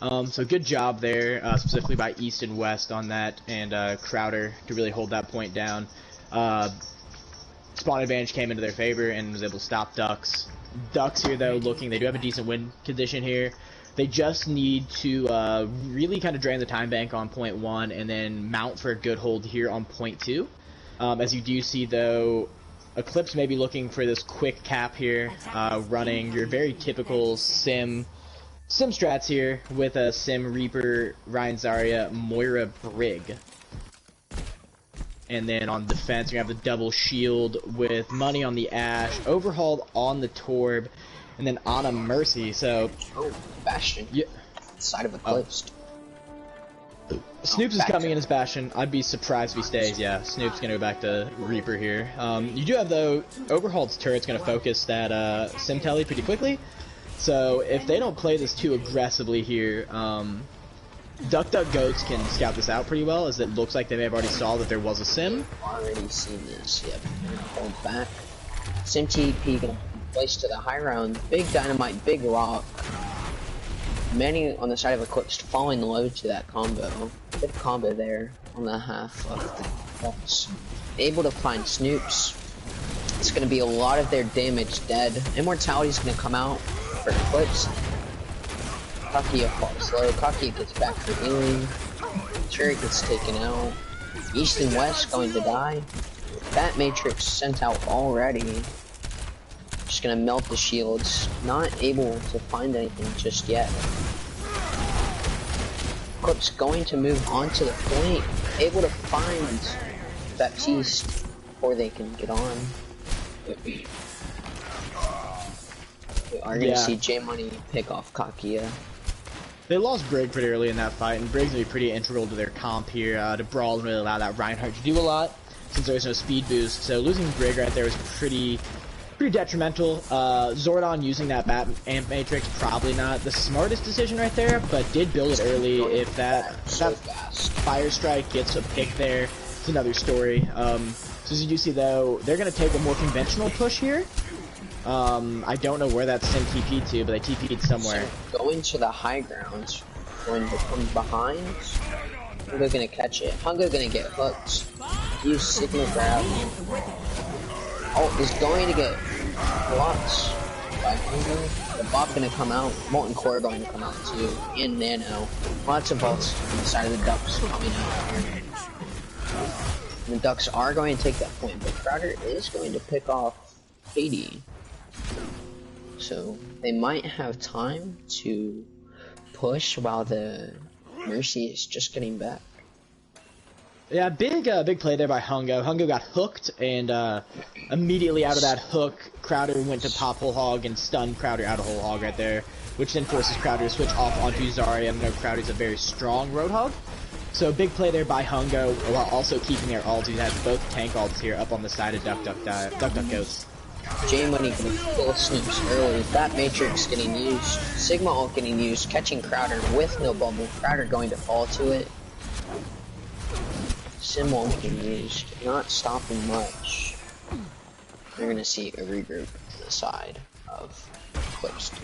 So good job there, specifically by East and West on that, and Crowder to really hold that point down. Spawn advantage came into their favor and was able to stop Ducks. Ducks here, though, they do have a decent win condition here. They just need to really kind of drain the time bank on point 1 and then mount for a good hold here on point 2. As you do see, though, Eclipse may be looking for this quick cap here, running your very typical sim strats here with a Sim Reaper, Ryan Zarya, Moira Brig. And then on defense, you're going to have the double shield with Money on the Ashe, Overhauled on the Torb, and then Ana Mercy. So, Bastion. Yeah. Side of Eclipsed. Snoops is coming in as Bastion. I'd be surprised if he stays. Yeah, Snoop's going to go back to Reaper here. You do have, though, Overhauled's turret's going to focus that Sim Telly pretty quickly. So, if they don't play this too aggressively here, Duck Goats can scout this out pretty well, as it looks like they may have already saw that there was a Sim. Already seen this, yep. Hold back. Sim TP gonna place to the high round. Big dynamite, big rock. Many on the side of Eclipse falling low to that combo. Good combo there on the half of the Ducks. Able to find Snoops. It's gonna be a lot of their damage dead. Immortality's gonna come out for Eclipse. Kakia falls low. Kakia gets back for healing. Turret gets taken out. East and West going to die. That Matrix sent out already. Just gonna melt the shields. Not able to find anything just yet. Eclipse going to move onto the point. Able to find Baptiste before they can get on. We are gonna see J Money pick off Kakia. They lost Brig pretty early in that fight, and Brig's gonna be pretty integral to their comp here to brawl and really allow that Reinhardt to do a lot since there's no speed boost. So losing Brig right there was pretty detrimental. Zordon using that Bat Amp Matrix, probably not the smartest decision right there, but did build it early. If that Fire Strike gets a pick there, it's another story. So as you do see though, they're gonna take a more conventional push here. I don't know where that's sent TP to, but they TP'd somewhere. So going to the high ground, going to come behind, Hungo gonna catch it. Hungo gonna get hooked. Use Sigma Grab. Oh, is going to get blocked by Hungo. The bot gonna come out. Molten Core going to come out too. And Nano. Lots of bolts on the side of the Ducks coming out here. The Ducks are going to take that point, but Crowder is going to pick off Katie. So they might have time to push while the Mercy is just getting back. Yeah, big play there by Hungo. Hungo got hooked, and immediately out of that hook, Crowder went to pop Whole Hog and stunned Crowder out of Whole Hog right there, which then forces Crowder to switch off onto Zarya. I know Crowder's a very strong Roadhog. So big play there by Hungo, while also keeping their ults. He has both tank ults here up on the side of Duck Ghost. J Money can kill Snoops early. That Matrix getting used. Sigma ult getting used. Catching Crowder with no bubble. Crowder going to fall to it. Sim ult getting used. Not stopping much. They're gonna see a regroup to the side of Eclipsed.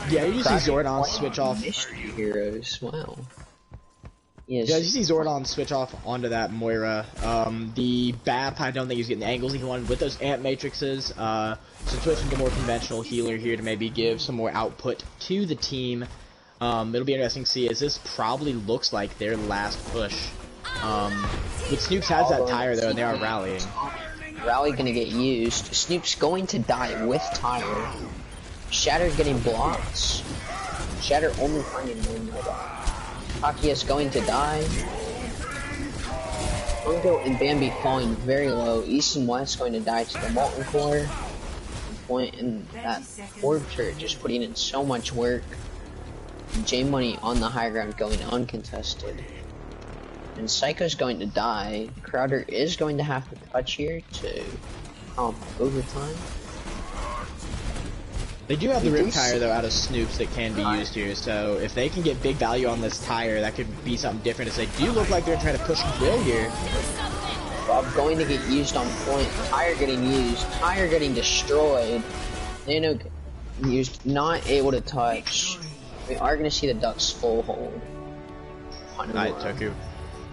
Yeah, you see Zordon switch off. Heroes. Wow. Yes. Yeah, you see Zordon switch off onto that Moira. The BAP, I don't think he's getting the angles he wanted with those amp matrices. So switching to more conventional healer here to maybe give some more output to the team. It'll be interesting to see, as this probably looks like their last push. But Snoops has that tire though, and they are rallying. Rally gonna get used. Snoop's going to die with tire. Shatter getting blocked. Shatter only finding one mobile. Kakia's going to die. Hungo and Bambi falling very low. East and West going to die to the Molten Core. And that orb turret just putting in so much work. J Money on the high ground going uncontested. And Psycho's going to die. Crowder is going to have to touch here to overtime. They do have the Rip Tire, though, out of Snoops that can be used here, so if they can get big value on this tire, that could be something different, as they do look like they're trying to push Will here. Bob going to get used on point, tire getting used, tire getting destroyed, Nano used, not able to touch. We are going to see the Ducks full hold. Alright, Toku.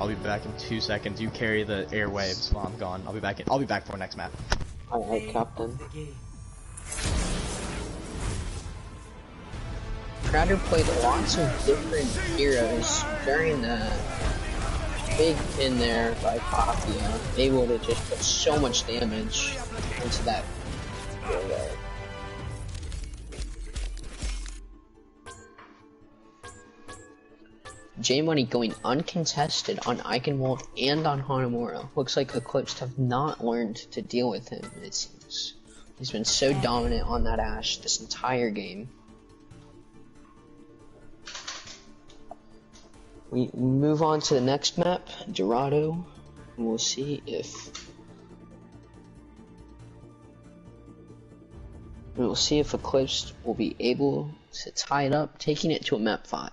I'll be back in 2 seconds. You carry the airwaves while I'm gone. I'll be back for next map. Alright, Captain. Crowder played lots of different heroes during the big pin there by Kakia, able to just put so much damage into that hero. J Money going uncontested on Eichenwald and on Hanamura. Looks like Eclipsed have not learned to deal with him, it seems. He's been so dominant on that Ashe this entire game. We move on to the next map, Dorado, and we'll see if Eclipsed will be able to tie it up, taking it to a map 5.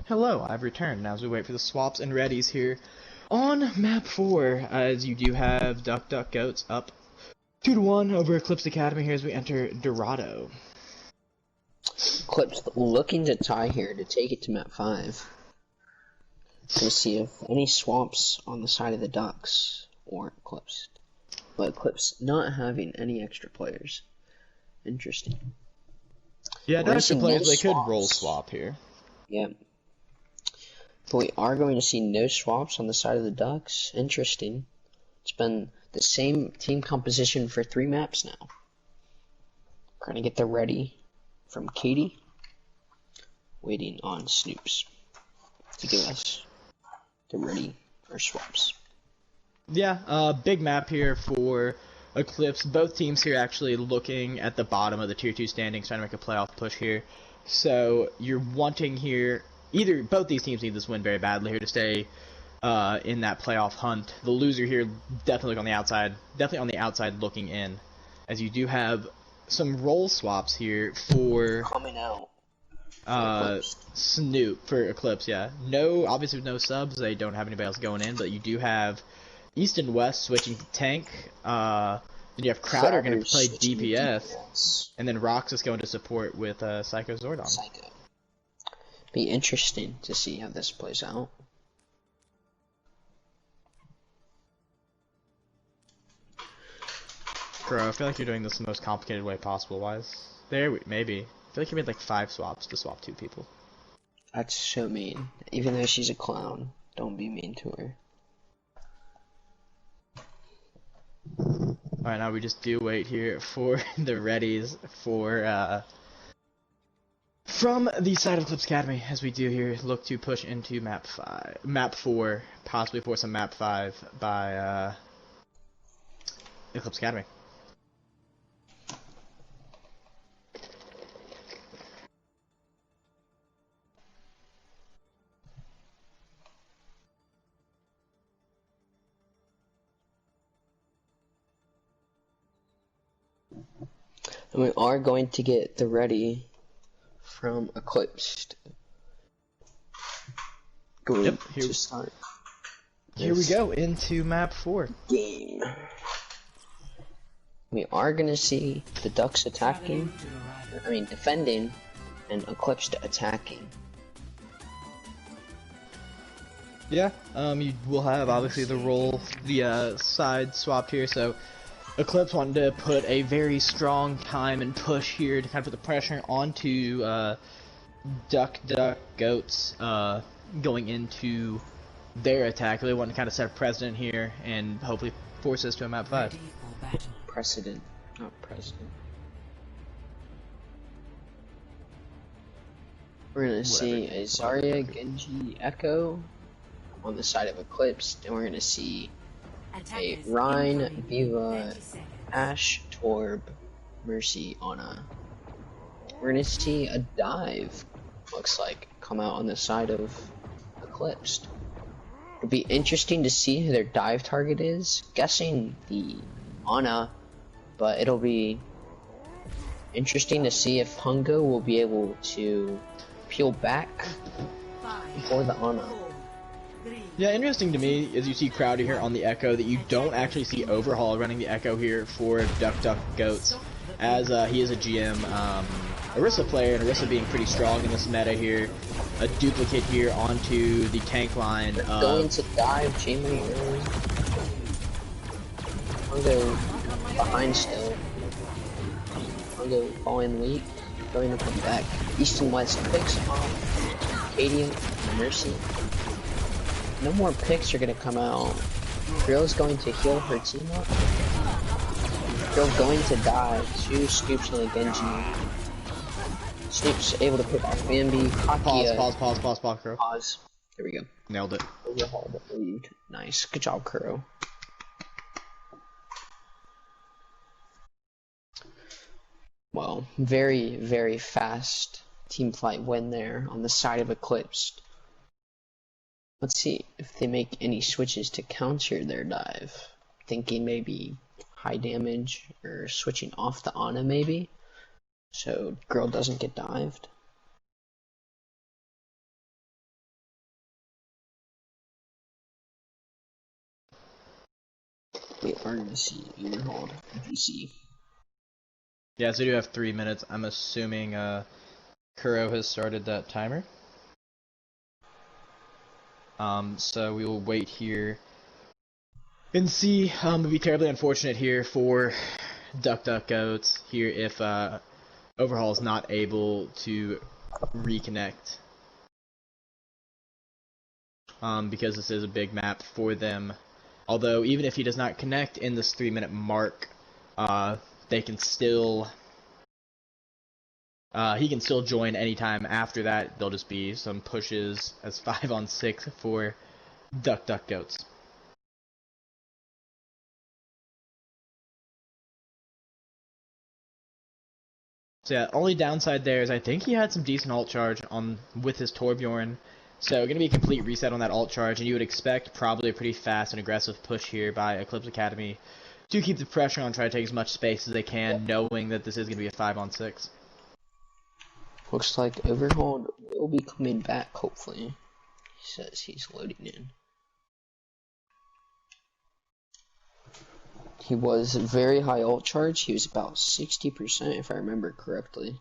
Hello, I've returned. Now as we wait for the swaps and readies here, On map 4, as you do have Duck Duck Goats up 2-1 over Eclipsed Academy here as we enter Dorado. Eclipsed looking to tie here to take it to map 5. To see if any swaps on the side of the Ducks or Eclipsed. But Eclipsed not having any extra players. Interesting. Yeah, no extra players, no they could swaps. roll swap here. Yep. But we are going to see no swaps on the side of the Ducks. Interesting. It's been the same team composition for 3 maps now. We're going to get the ready from Katie. Waiting on Snoops to give us the ready for swaps. Yeah, big map here for Eclipse. Both teams here actually looking at the bottom of the Tier 2 standings, trying to make a playoff push here. So you're wanting here, both these teams need this win very badly here to stay in that playoff hunt. The loser here definitely on the outside looking in, as you do have some role swaps here for Coming out. Snoop for Eclipse. Yeah, obviously with no subs, they don't have anybody else going in, but you do have East and West switching to tank. Then you have Crowder going to play DPS, and then Roxas going to support with Psycho Zordon. Psycho. Be interesting to see how this plays out. Bro, I feel like you're doing this the most complicated way possible. Maybe. I feel like you made like 5 swaps to swap 2 people. That's so mean. Even though she's a clown, don't be mean to her. Alright, now we just do wait here for the readies for from the side of Eclipse Academy, as we do here look to push into map 4, possibly for some map 5 by Eclipse Academy. And we are going to get the ready from Eclipsed. Yep, here we go into map 4. Game. We are going to see the Ducks defending, and Eclipsed attacking. Yeah, you will have obviously the side swapped here, so Eclipse wanted to put a very strong time and push here to kind of put the pressure onto Duck Goats going into their attack. They want to kind of set a precedent here and hopefully force us to a map 5. Precedent, not president. We're going to see a Zarya, Genji, Echo on the side of Eclipse, and we're going to see a Rhine, Viva, Ashe, Torb, Mercy, Ana. We're gonna see a dive, looks like, come out on the side of Eclipsed. It'll be interesting to see who their dive target is. Guessing the Ana, but it'll be interesting to see if Hungo will be able to peel back for the Ana. Yeah, interesting to me is you see Crowder here on the Echo that you don't actually see Overhaul running the Echo here for Duck Goats, as he is a GM Orisa player, and Orisa being pretty strong in this meta here. A duplicate here onto the tank line. Going to dive, Jamie early. Hungo behind still. Hungo falling weak. Going to come back. East and West picks off Cadian and Mercy. No more picks are gonna come out. Grill's going to heal her team up. Grill going to die. 2 scoops on the Genji. Snoop's able to pick off Bambi. Pause, Kuro. Pause. There we go. Nailed it. Overhaul the lead. Nice. Good job, Kuro. Well, very, very fast team fight win there on the side of Eclipsed. Let's see if they make any switches to counter their dive. Thinking maybe high damage or switching off the Ana maybe, so girl doesn't get dived. We are gonna see Overhauled GC. Yeah, so we do have 3 minutes. I'm assuming Kuro has started that timer. So we will wait here and see. It'd be terribly unfortunate here for DuckDuckGoats here if Overhaul is not able to reconnect. Because this is a big map for them. Although, even if he does not connect in this 3-minute mark, they can still... he can still join anytime after that. There'll just be some pushes as 5-on-6 for DuckDuckGoats. So yeah, only downside there is I think he had some decent ult charge on with his Torbjorn. So going to be a complete reset on that ult charge, and you would expect probably a pretty fast and aggressive push here by Eclipsed Academy to keep the pressure on, try to take as much space as they can, knowing that this is going to be a 5-on-6. Looks like Overhauled will be coming back, hopefully. He says he's loading in. He was very high ult charge. He was about 60% if I remember correctly.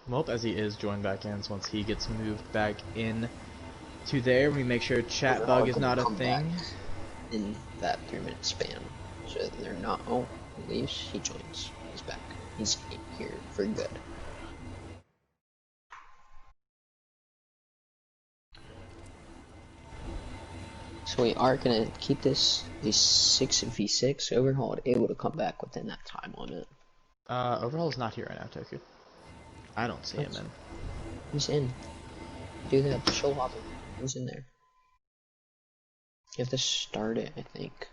Well, as he is joined back in, so once he gets moved back in to there, we make sure chat bug is not a thing. In that 3-minute span. So they're not, oh, he leaves, he joins. He's back. He's here for good. So we are gonna keep this 6v6. Overhauled able to come back within that time limit. Overhaul is not here right now, Toku. I don't see him in. He's in. Do that show hopper. He's in there. You have to start it, I think.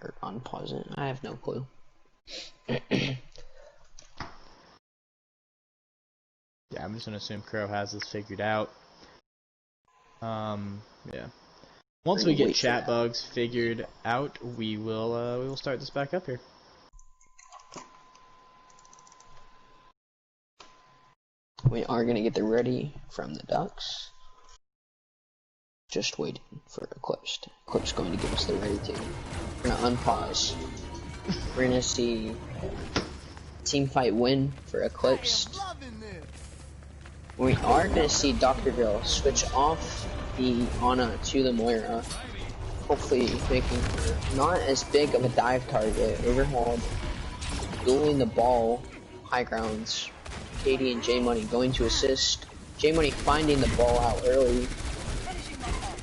Or unpause it. I have no clue. Yeah, I'm just gonna assume Crow has this figured out. Yeah. Once we get chat bugs figured out, we will start this back up here. We are gonna get the ready from the Ducks. Just waiting for Eclipsed. Eclipsed going to give us the ready too. We're gonna unpause. We're gonna see team fight win for Eclipsed. We are gonna see Dr. Drill switch off the Ana to the Moira. Hopefully making her not as big of a dive target. Overhauled, dueling the ball, high grounds. Katie and J Money going to assist. J Money finding the ball out early.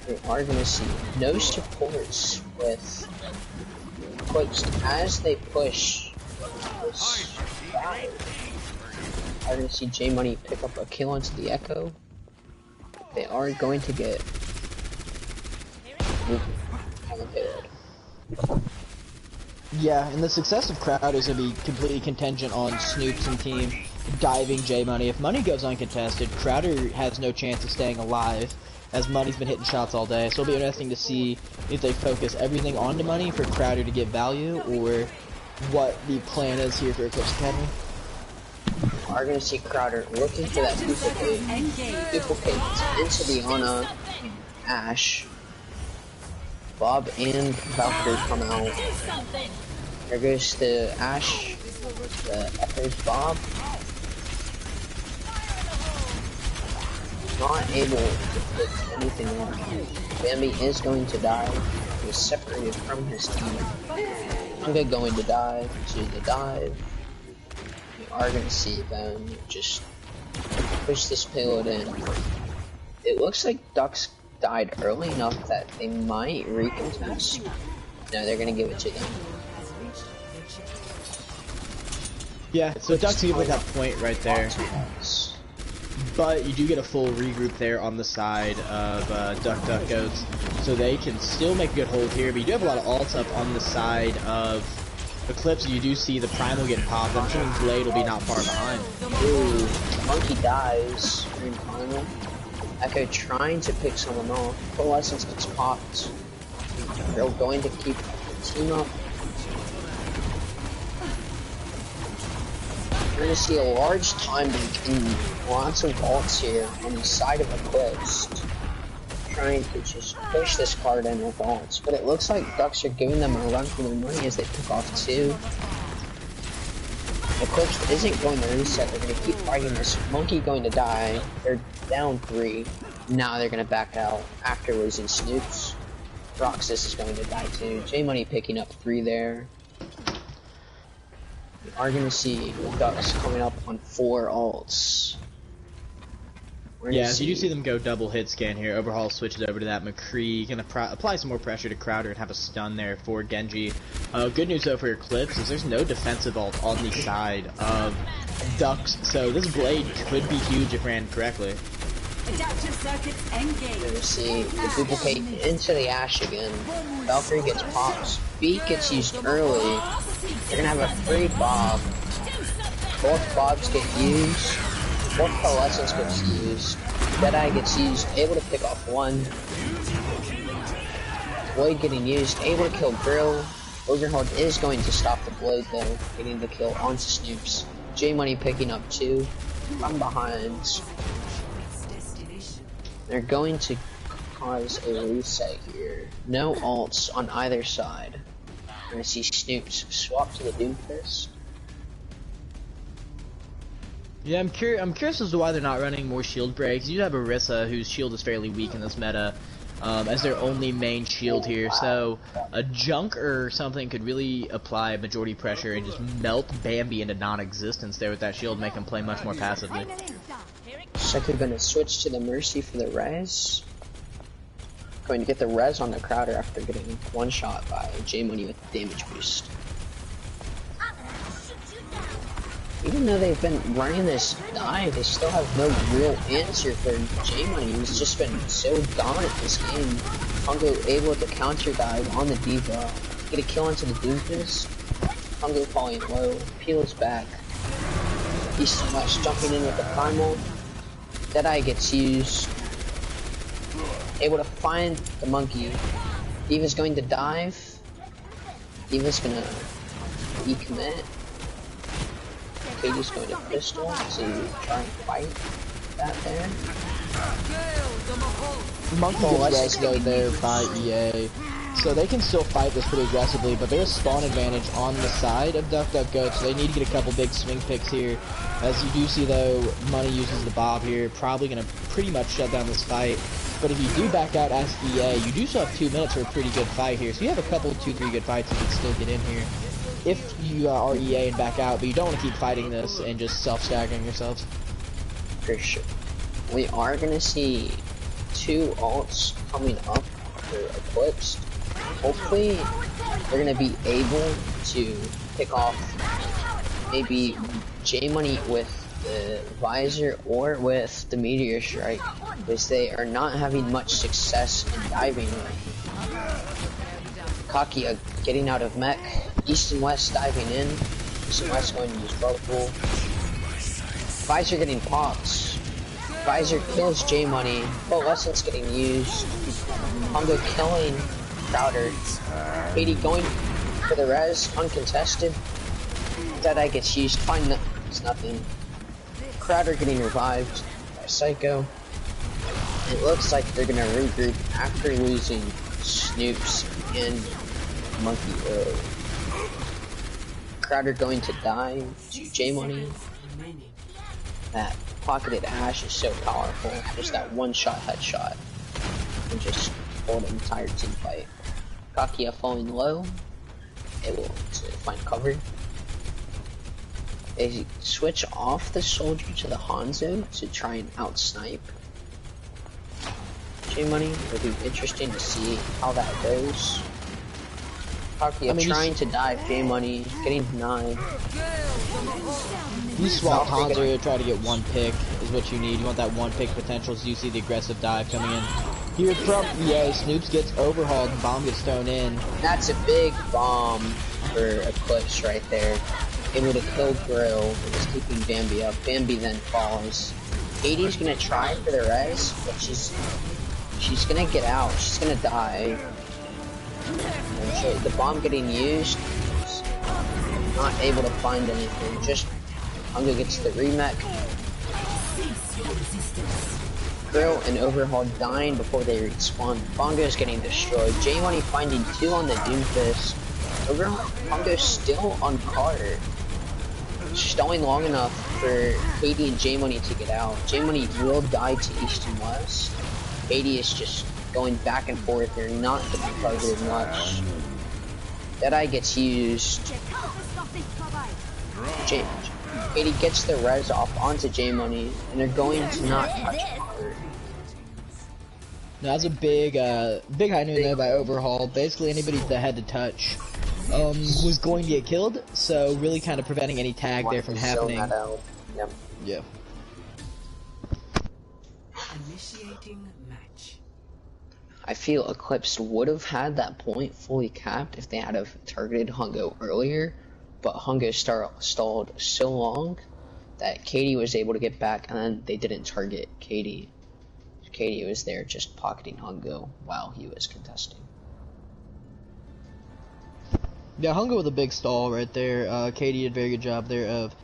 We are going to see no supports with Eclipsed as they push this dive. We are going to see J Money pick up a kill onto the Echo. They are going to get Yeah, and the success of Crowd is going to be completely contingent on Snoops and team diving J Money. If Money goes uncontested, Crowder has no chance of staying alive, as Money's been hitting shots all day. So it'll be interesting to see if they focus everything onto Money for Crowder to get value, or what the plan is here for Eclipsed Academy. We are going to see Crowder looking for that duplicate into the Ana Ash. Bob and Valkyrie come out. There goes the Ash, the Echo's Bob. Not able to put anything on. Bambi is going to die. He was separated from his team. Manga going to dive to the dive. We are going to see them just push this payload in. It looks like Ducks died early enough that they might recontest. No, they're gonna give it to them. Yeah, so Ducks give like that point right there. But you do get a full regroup there on the side of DuckDuckGoats, so they can still make a good hold here. But you do have a lot of ults up on the side of Eclipse. You do see the Primal getting popped. I'm sure Blade will be not far behind. Ooh, Monkey dies in Primal. Echo trying to pick someone off. Coalescence gets popped. They're going to keep the team up. We're going to see a large time bank and lots of ults here on the side of Eclipsed. trying to just push this card in with ults, but it looks like Ducks are giving them a run for their money as they pick off 2. Eclipsed isn't going to reset, they're going to keep fighting this. Monkey going to die, they're down 3. Now they're going to back out after losing Snoops. Roxas is going to die too. J-Money picking up 3 there. We are going to see Ducks coming up on 4 ults. Yeah, so you do see them go double hit scan here. Overhaul switches over to that McCree. Gonna apply some more pressure to Crowder and have a stun there for Genji. Good news though for Eclipse is there's no defensive ult on the side of Ducks, so this blade could be huge if ran correctly. Adaptive circuits engaged. We're gonna see the duplicate into the Ashe again. Valkyrie gets pops. Beat gets used early. They're gonna have a free Bob. Both Bobs get used. Both Coalescence gets used. Deadeye gets used. Able to pick off 1. Blade getting used. Able to kill Grill. Ogreheart is going to stop the Blade though. Getting the kill onto Snoops. J-Money picking up 2 from behind. They're going to cause a reset here. No ults on either side. We're going to see Snoops swap to the Doomfist. Yeah, I'm curious as to why they're not running more shield breaks. You have Orisa, whose shield is fairly weak in this meta, as their only main shield here. So a Junk or something could really apply majority pressure and just melt Bambi into non-existence there with that shield, make him play much more passively. Second going to switch to the Mercy for the res. Going to get the res on the Crowder after getting one shot by J-Money with the damage boost. Even though they've been running this dive, they still have no real answer for J-Money, who's just been so dominant this game. Hongo able to counter dive on the Diva, get a kill onto the Doomfist. Hongo falling low, peels back. East and West jumping in with the Primal. Deadeye gets used. Able to find the Monkey. Diva's going to dive. Diva's gonna decommit. Katie's going to pistol to try and fight that there. Monkey gets rescued there by EA. So they can still fight this pretty aggressively, but there's spawn advantage on the side of DuckDuckGo, so they need to get a couple big swing picks here. As you do see though, Money uses the Bob here, probably going to pretty much shut down this fight. But if you do back out as EA, you do still have 2 minutes for a pretty good fight here. So you have a couple, 2-3 good fights you can still get in here. If you are EA and back out, but you don't want to keep fighting this and just self-staggering yourselves. For sure. We are going to see 2 ults coming up for Eclipsed. Hopefully, they're going to be able to pick off maybe J-Money with the Visor or with the Meteor Strike, because they are not having much success in diving. Kakia getting out of mech. East and West diving in. East and West going to use Whirlpool. Visor getting popped. Visor kills J-Money. Coalescence getting used. Hongo killing Crowder. Katie going for the res, uncontested. Deadeye gets used. Find it's nothing. Crowder getting revived by Psycho. It looks like they're gonna regroup after losing Snoops and Monkey early. Crowder going to die to J-Money. That pocketed Ashe is so powerful. Just that one-shot headshot. And just hold an entire team fight. Kakia falling low. Able to find cover. They switch off the soldier to the Hanzo to try and out-snipe J-Money. It'll be interesting to see how that goes. Kakia trying to dive J-Money, getting denied. You swap Hanzo to try to get one pick is what you need. You want that one pick potential, so you see the aggressive dive coming in. Here from EA, Snoops gets overhauled, bomb gets thrown in. That's a big bomb for Eclipse right there. Able to kill Grill, and is keeping Bambi up. Bambi then falls. Katie's gonna try for the res, but she's gonna get out. She's gonna die. And so the bomb getting used, not able to find anything. Just Hongo gets the remech. Grill and Overhaul dying before they respawn. Bongo's getting destroyed. J-Money finding 2 on the Doomfist. Bongo's still on cart. Stalling long enough for Katie and J-Money to get out. J-Money will die to East and West. Katie is just going back and forth. They're not getting targeted much. Deadeye gets used. Katie gets the res off onto J-Money, and they're going to not touch her. That was a big high noon there by Overhaul. Basically, anybody that had to touch was going to get killed, so really kind of preventing any tag there from happening. Yep. Yeah. Initiating match. I feel Eclipsed would have had that point fully capped if they had have targeted Hungo earlier, but Hungo stalled so long that Katie was able to get back, and then they didn't target Katie. Katie was there just pocketing Hungo while he was contesting. Yeah, Hungo with a big stall right there. Katie did a very good job there of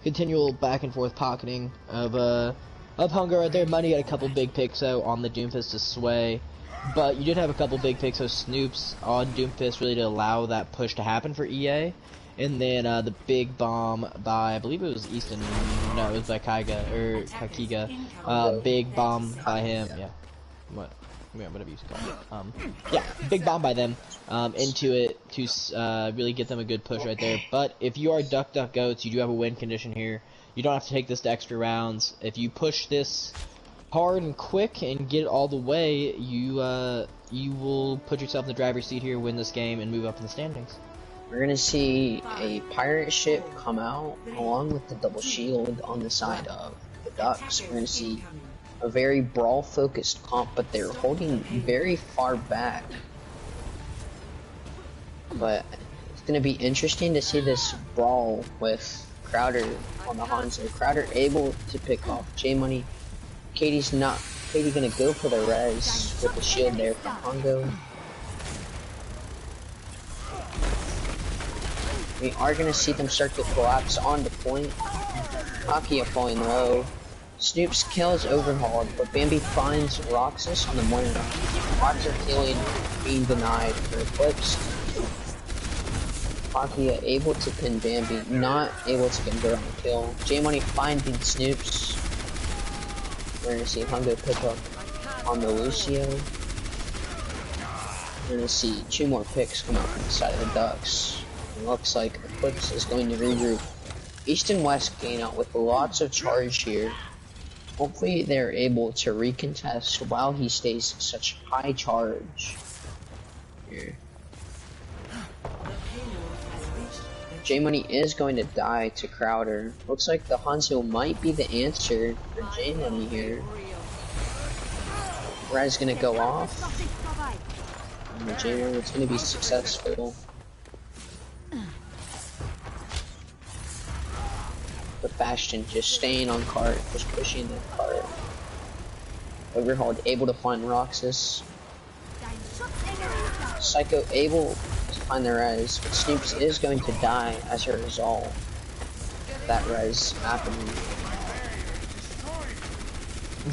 continual back and forth pocketing of Hungo right there. Money got a couple big picks out on the Doomfist to sway, but you did have a couple big picks of Snoops on Doomfist really to allow that push to happen for EA. And then the big bomb by, I believe it was Easton, no, it was by Kakiga. Big bomb by him, yeah. Whatever you call it. Yeah, big bomb by them into it to really get them a good push right there. But if you are Duck Duck Goats, you do have a win condition here. You don't have to take this to extra rounds. If you push this hard and quick and get it all the way, you will put yourself in the driver's seat here, win this game, and move up in the standings. We're gonna see a pirate ship come out along with the double shield on the side of the Ducks. We're gonna see a very brawl focused comp, but they're holding very far back. But it's gonna be interesting to see this brawl with Crowder on the Hanzo. Crowder able to pick off J-Money. Katie's not. Katie gonna go for the res with the shield there from Hongo. We are going to see them start to collapse on the point. Kakia falling low. Snoops kills Overhauled, but Bambi finds Roxas on the morning. Lots of healing being denied for Eclipsed. Kakia able to pin Bambi, not able to convert on the kill. J-Money finding Snoops. We're going to see Hungo pick up on the Lucio. We're going to see 2 more picks come out from the side of the Ducks. It looks like Eclipse is going to regroup. East and West gain out with lots of charge here. Hopefully they're able to recontest while he stays such high charge here. J-Money is going to die to Crowder. Looks like the Hanzo might be the answer for J-Money here. Red's gonna go off. And J-Money is gonna be successful. But Bastion just staying on cart, just pushing the cart. Overhauled able to find Roxas. Psycho able to find the res, but Snoops is going to die as a result of that res happening.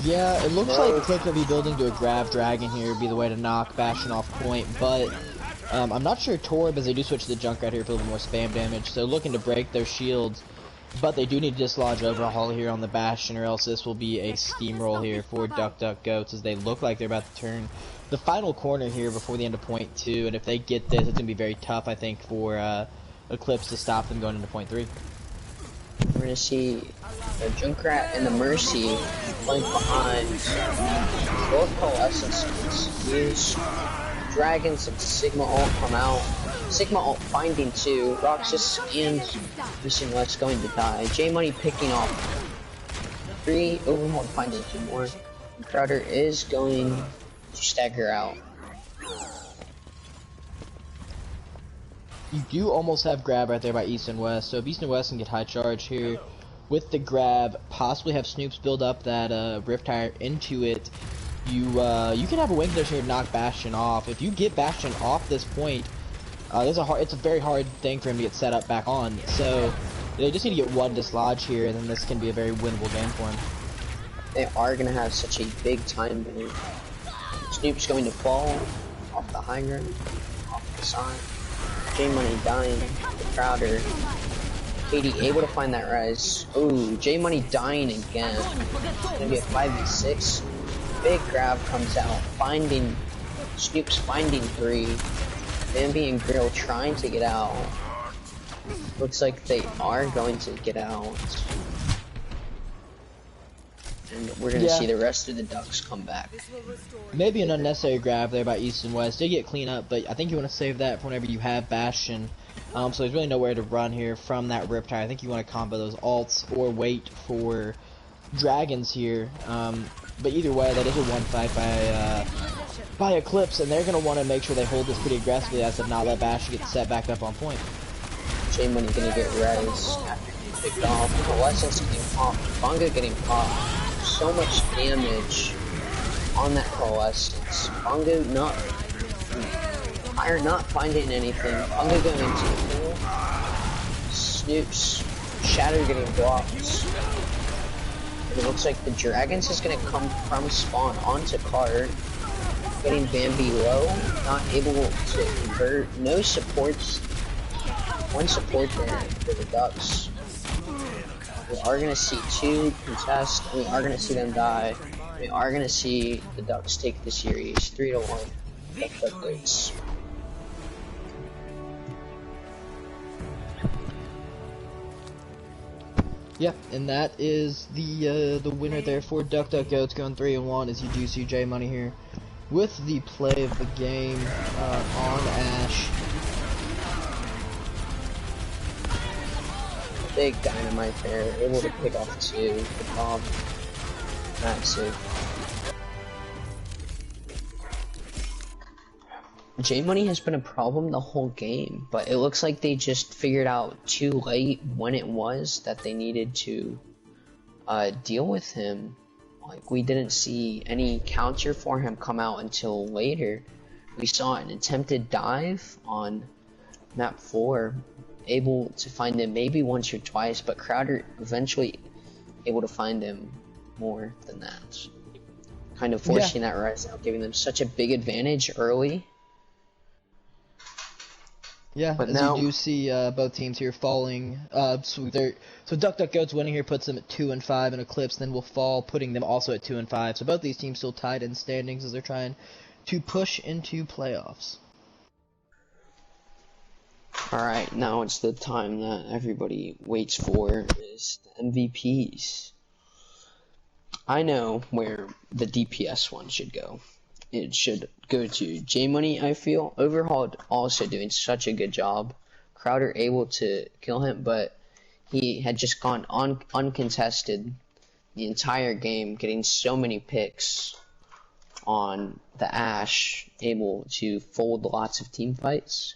Yeah, it looks like Click will be building to a Grav Dragon here, be the way to knock Bastion off point, but I'm not sure Torb, as they do switch to the Junkrat here for a little more spam damage, so looking to break their shields. But they do need to dislodge Overhaul here on the Bastion, or else this will be a steamroll here for Duck Duck Goats, as they look like they're about to turn the final corner here before the end of point 2. And if they get this, it's going to be very tough, I think, for Eclipse to stop them going into point 3. We're going to see the Junkrat and the Mercy playing behind. Both Coalescence use Dragons and Sigma ult come out. Sigma ult finding 2, Roxas and East and West going to die. J-Money picking off 3, Overhaul finding 2 more. And Crowder is going to stagger out. You do almost have grab right there by East and West, so if East and West can get high charge here with the grab, possibly have Snoops build up that Rift Tire into it, you can have a win condition here to knock Bastion off. If you get Bastion off this point, it's a very hard thing for him to get set up back on, so they just need to get one dislodge here, and then this can be a very winnable game for him. they are gonna have such a big time move. Snoop's going to fall off the high ground, off the side. J Money dying to Crowder. Katie able to find that res. Ooh, J Money dying again. Gonna be a 5v6. Big grab comes out, finding Snoop's finding 3. Bambi and Grill trying to get out. Looks like they are going to get out. And we're gonna see the rest of the Ducks come back. Maybe an unnecessary grab there by East and West. They get clean up, but I think you want to save that for whenever you have Bastion. So there's really nowhere to run here from that Riptide. I think you want to combo those ults or wait for Dragons here. But either way, that is a one fight by Eclipsed, and they're going to want to make sure they hold this pretty aggressively as to not let Bastion get set back up on point. J Money gonna get res after being picked off. Coalescence getting popped. Bongo getting popped. So much damage on that Coalescence. Bongo not finding anything. Bongo going into the pool. Snoop's Shatter getting blocked. And it looks like the Dragons is gonna come from spawn onto card. Getting Bambi low, not able to convert. No supports. One support there for the Ducks. We are going to see 2 contest, and we are going to see them die. We are going to see the Ducks take the series 3-1. Ducks. Yep, and that is the winner there for Duck Duck Goats, going 3-1 as you do see J Money here with the play of the game on Ash. Big dynamite there, able to pick off 2, the bomb. Massive. J Money has been a problem the whole game, but it looks like they just figured out too late when it was that they needed to deal with him. Like, we didn't see any counter for him come out until later. We saw an attempted dive on map 4. Able to find him maybe once or twice, but Crowder eventually able to find him more than that. Kind of forcing that rise out, giving them such a big advantage early. Yeah, but as now you do see both teams here falling. So Duck Duck Goats winning here puts them at 2-5, and Eclipse then will fall, putting them also at 2-5. So both these teams still tied in standings as they're trying to push into playoffs. Alright, now it's the time that everybody waits for, is the MVPs. I know where the DPS one should go. It should go to J Money, I feel. Overhaul also doing such a good job. Crowder able to kill him, but he had just gone uncontested the entire game, getting so many picks on the Ash, able to fold lots of team fights.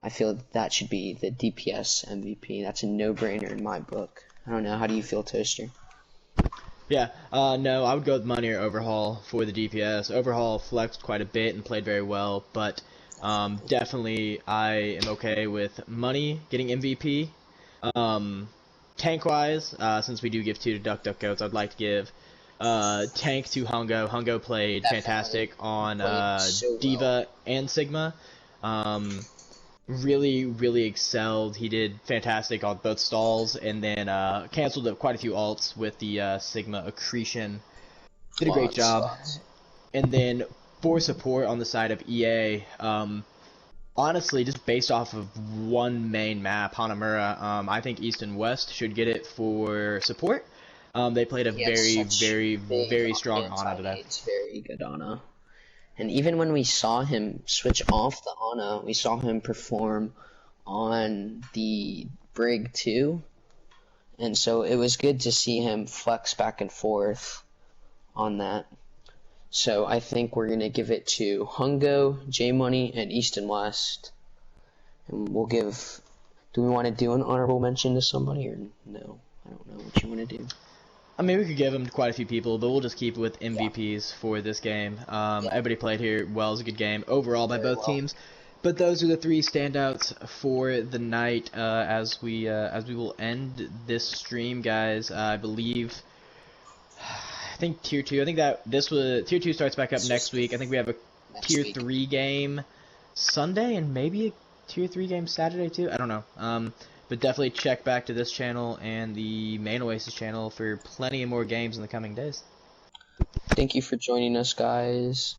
I feel that should be the DPS MVP. That's a no-brainer in my book. I don't know. How do you feel, Toaster? Yeah, no, I would go with Money or Overhaul for the DPS. Overhaul flexed quite a bit and played very well, but definitely I am okay with Money getting MVP. Tank-wise, since we do give 2 to Duck Duck Goats, I'd like to give Tank to Hungo. Hungo played fantastic on Diva and Sigma. Really excelled. He did fantastic on both stalls, and then canceled up quite a few ults with the Sigma Accretion. Did a great job. And then for support on the side of EA, honestly, just based off of one main map, Hanamura, I think East and West should get it for support. They played a very strong Ana today. It's very good Ana. And even when we saw him switch off the Ana, we saw him perform on the Brig too. And so it was good to see him flex back and forth on that. So I think we're going to give it to Hungo, J Money, and East and West. And we'll give... Do we want to do an honorable mention to somebody or no? I don't know what you want to do. I mean, we could give them to quite a few people, but we'll just keep it with MVPs for this game. Everybody played here well. It was a good game overall by both teams. But those are the 3 standouts for the night. As we will end this stream, guys. I believe think tier 2. I think that this was tier 2 starts back up next week. I think we have a tier 3 game Sunday and maybe a tier 3 game Saturday too. I don't know. But definitely check back to this channel and the main Oasis channel for plenty of more games in the coming days. Thank you for joining us, guys.